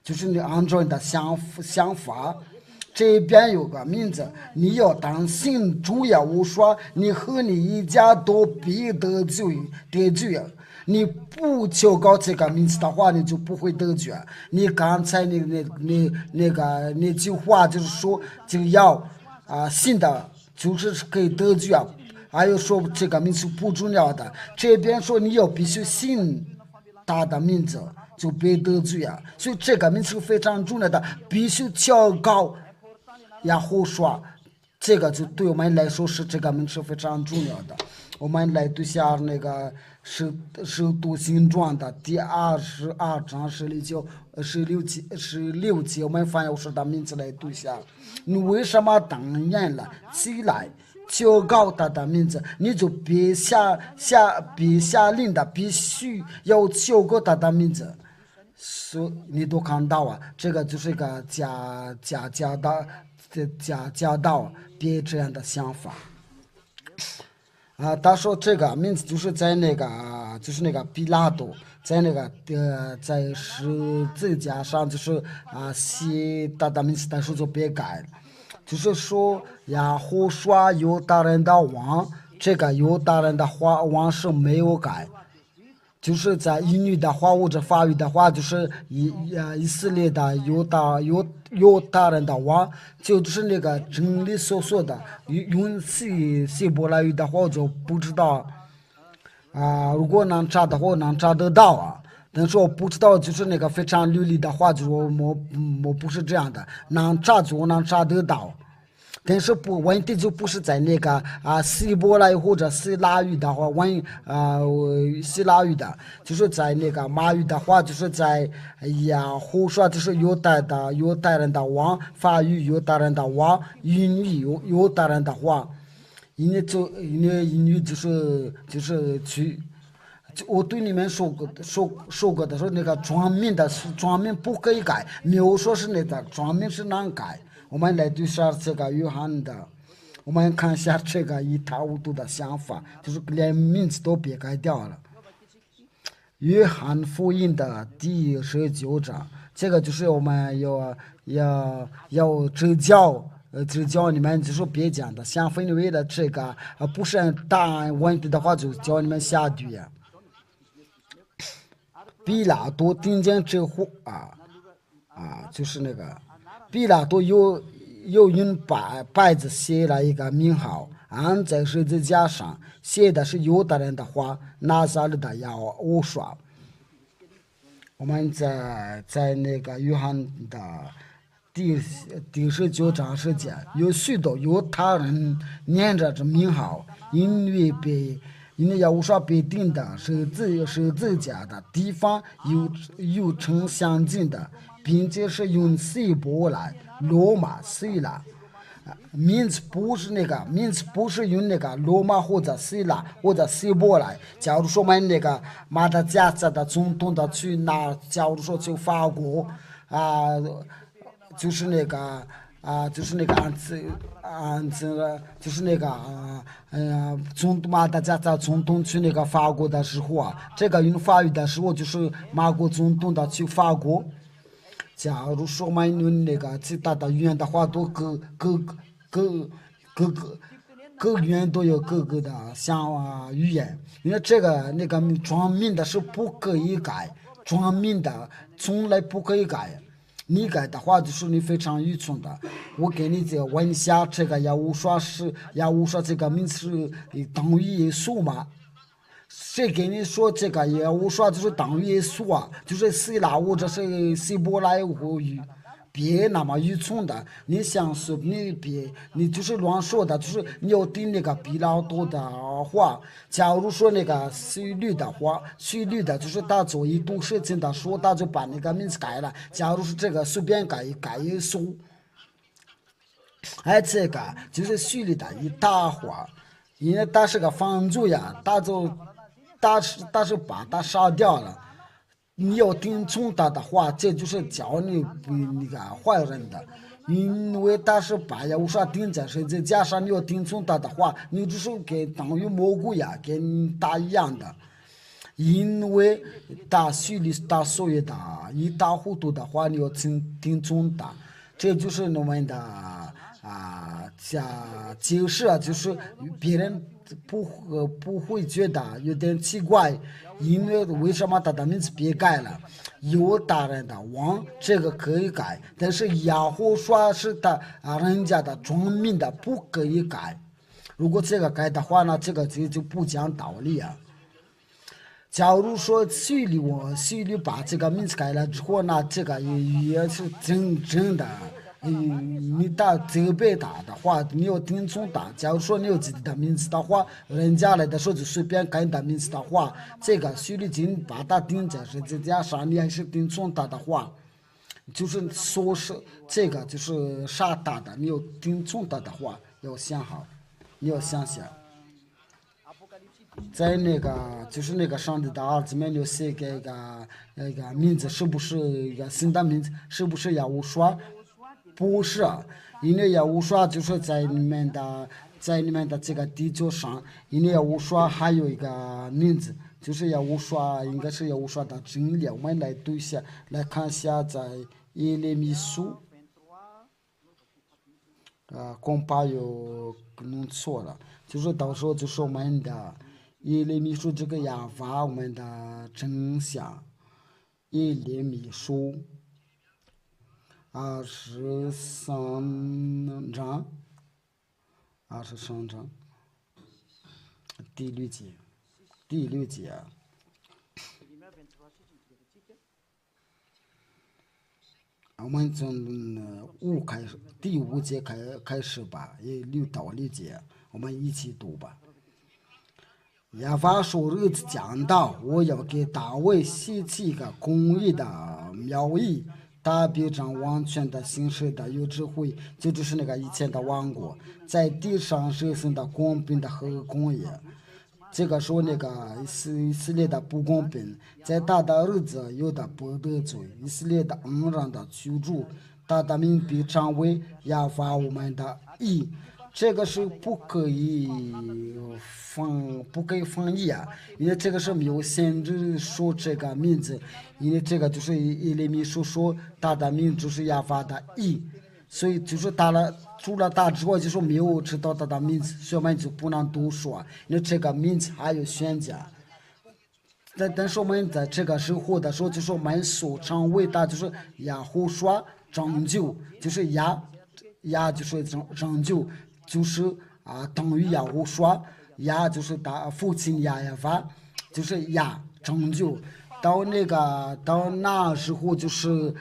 S1: 就是你按照你的想法，这边有个名字，你要当信主呀。我说你和你一家都必得救呀。你不求告这个名字的话，你就不会得救。你刚才那句话就是说，就要信的，就是可以得救啊。还有说这个名字不重要的，这边说你要必须信他的名字，就别得罪啊。所以这个名字非常重要的，必须求告。然后说，这个就对我们来说是这个名字非常重要的。我们来读下那个使徒行传的第22章16节，我们翻译说的名字来读下。你为什么当人了起来求告他的名字？你就别下令的，必须要求告他的名字。所以你都看到啊，这个就是一个假道，别这样的想法。他说这个名字就是在那个比拉多在那个在十字架上就是写他的名字，但是就别改了。就是说亚胡说犹大人的王，这个犹大人的王是没有改。就是在英语的话或者法语的话，就是以色列的犹大人的王，就是那个真理所说的。用希伯来语的话我就不知道如果能查的话能查得到啊。但是我不知道，就是那个非常流利的话，就我不是这样的，能查就能查得到。但是问题就不是在那个希伯来或者希腊语的话，希腊语的，就是在那个马语的话，就是在胡说就是犹太人的王，法语犹太人的王，英语犹太人的话，英语就是去。我对你们说过的，说那个庄名不可以改，没有说是那个庄名是难改。我们来读下这个约翰的，我们看一下这个一塌糊涂的想法，就是连名字都别改掉了。约翰福音的第19章，这个就是我们要指教你们，就是别讲的。相反为了这个不是答案问题的话，就教你们下句呀。比拉多听见这话就是那个。比拉多又用白纸写了一个名号，按在十字架上，写的是犹大人的话，拿撒勒的我说。我们在那个约翰的第19章时间，有许多犹太人念着这名号，因为要说被定的十字架的地方有成相近的，并且是用希伯来、罗马、希腊。名字不是用那个罗马或者希腊或者希伯来。假如说我们那个马达加斯加的总统的去哪，假如说去法国就是那个就是那个马达加斯加总统去那个法国的时候这个用法语的时候就是马国总统的去法国。假如说我们用那个其他的语言的话，都各语言都有各个的语言。因为这个那个庄名的是不可以改，庄名的从来不可以改。你改的话就是你非常愚蠢的。我给你这个问一下，这个耶和华这个名词是等于耶稣吗？谁给你说这个耶和华就是等于耶稣啊？就是希腊或者是希伯来语，别那么愚蠢的。你想说你就是乱说的，就是你要听那个比拉多的话。假如说那个虚律的话，虚律的就是他做一读事情的说，他就把那个名字改了。假如是这个随便改耶稣，这个就是虚律的一大话，因为他是个犯罪呀，他是把他杀掉了。你要听从他的话，这就是教你不那个坏人的，因为他是把耶和华钉在十字架上，你要听从他的话，你就是跟等于蘑菇呀，跟他一样的，因为他虚里他所有的一塌糊涂的话，你要听从他，这就是我们的解释啊，就是别人不会觉得有点奇怪，因为什么他的名字别改了？有大人的王，这个可以改，但是雅虎说是他人家的庄民的不可以改。如果这个改的话呢，这个就不讲道理啊。假如说徐律把这个名字改了之后呢，这个也是真的。你打责备他的话，你要听从他。假如说你有自己的名字的话，人家来的时候就随便改你的名字的话，这个徐律金把他钉在十字架上，你还是听从他的话，就是说是这个就是杀他的，你要听从他的话，要想好，你要想想。在那个就是那个上帝的儿子们就写个一个名字是不是一个新的名字，是不是要无说？不是，因为要无说就是在你们的这个地球上，因为要无说还有一个名字，就是要无说应该是要无说的真理。我们来读一下，来看一下在耶利米书，恐怕有弄错了，就是到时候就是我们的。耶利米书这个亚法我们的真相，耶利米书23章，23章第6节，第6节啊。我们从第5节开始吧，也6到6节，我们一起读吧。亚法说日子将到，我要给大卫兴起一个公义的苗裔，他必掌王权的行事的有智慧，就是那个以前的王国，在地上实行的公平的和公义。这个说那个以色列的不公平，在他的日子有的不得罪，以色列的恩人的居住，他的名必成为亚法我们的义。这个是不可以翻译啊，因为这个是没有限制说这个名字，因为这个就是耶利米说他的名就是亚法的义，所以就是除了他之外，就是没有知道他的名字，所以我们就不能多说，因为这个名字还有选项。但是我们在这个时候的时候，就是我们所称伟大，就是亚胡说拯救，就是亚就是拯救。就是等于亚胡说，亚就是他父亲亚法，就是亚拯救。到那时候就是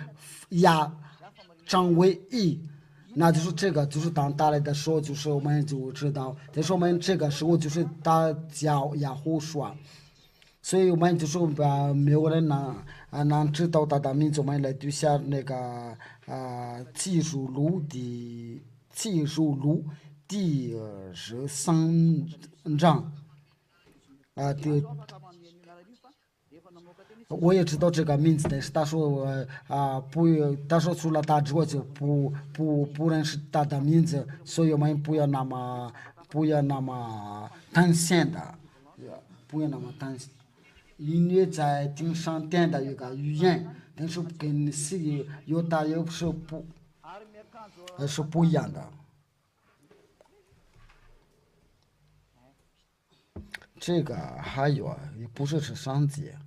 S1: 亚成为义，那就是这个就是当打来的时候，就是我们就知道，但是我们这个时候就是他叫亚胡说。所以我们就说没有人能知道他的名字，我们来读下那个记述录第13章第我也知道这个名字，但是他说不，他说除了他之外就不认识他的名字，所以我们不要那么担心的，不要那么担心。音乐在经上点的一个语言，但是跟西有大有是不一样的。这个还有也不是上节。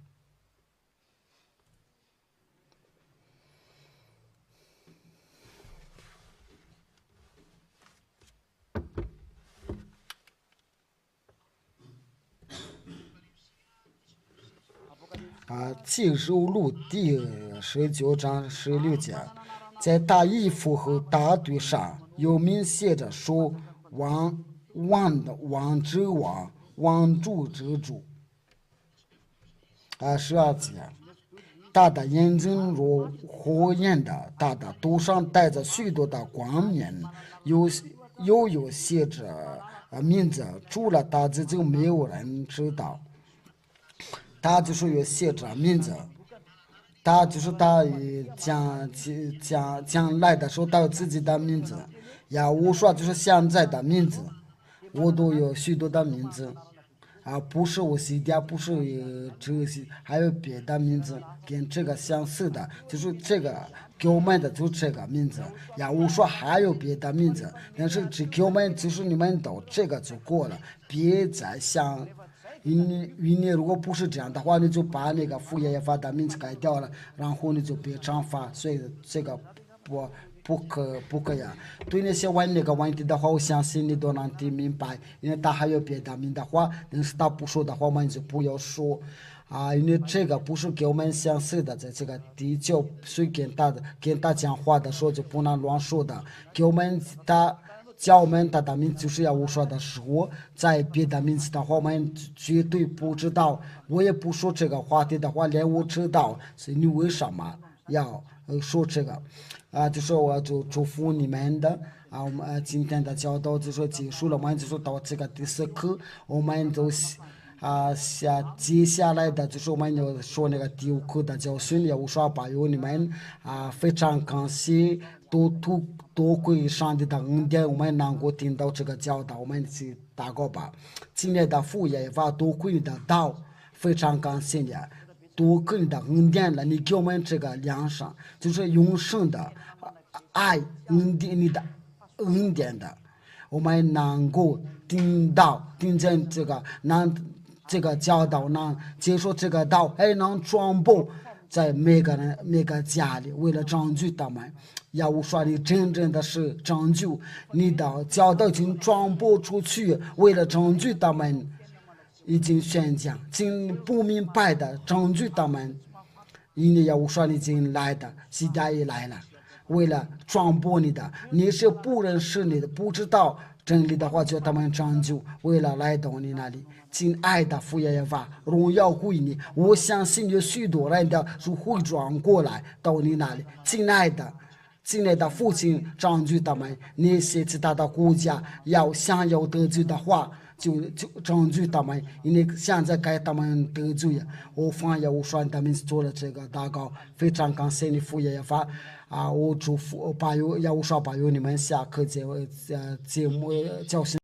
S1: 记述录第19章16节，在大衣服和大腿上有明写着说王之王，王主之主。12节，他的眼睛如火焰的，他的头上带着许多的光冕，有写着名字，除了他自己没有人知道。他就是有写着名字，他就是他将来的时候，他有自己的名字。我说就是现在的名字，我都有许多的名字。不是我西点，不是这些，还有别的名字跟这个相似的，就是这个给我们的就这个名字。我说还有别的名字，但是只给我们就是你们都这个就过了，别再想。你如果不是这样的话，你就把那个副业也发的名字改掉了，然后你就别这样发，所以这个不可以。对那些问那个问题的话，我相信你都能听明白，因为他还有别的名的话，但是他不说的话，我们就不要说。因为这个不是给我们相似的，在这个地球谁跟他讲话的时候就不能乱说的，给我们教我们的名字就是要我说的时候，在别的名字的话，我们绝对不知道。我也不说这个话题的话，连我知道，所以你为什么要说这个？就说我就祝福你们的。我们今天的教导就说结束了，我们就说到这个第4课，我们都接下来的就是我们要说那个第5课的教训，我说把有你们非常感谢，多亏上帝的恩典，我们能够听到这个教导，我们去祷告吧。今天的父也把多亏你的道，非常感谢你。多亏你的恩典了，你给我们这个良善，就是永生的爱恩典，你的恩典的，我们能够听见这个教导，能接受这个道，还能传播在每个家里，为了拯救他们。我说你真正的是拯救，你的教导已经传播出去，为了拯救他们。已经宣讲，经不明白的证据他们，因为我说你已经来的，时代也来了，为了传播你的，你是不认识你的，不知道真理的话，叫他们拯救，为了来到你那里。亲爱的父爷爷吧，荣耀归你，我相信有许多人的是会转过来到你那里。亲爱的父亲拯救他们，那些其他的国家想要得救的话。就证据他们，因为现在该他们得罪呀。我反也我说他们做了这个祷告，非常感谢你父爷爷发我祝福我说把有你们下课节目教训。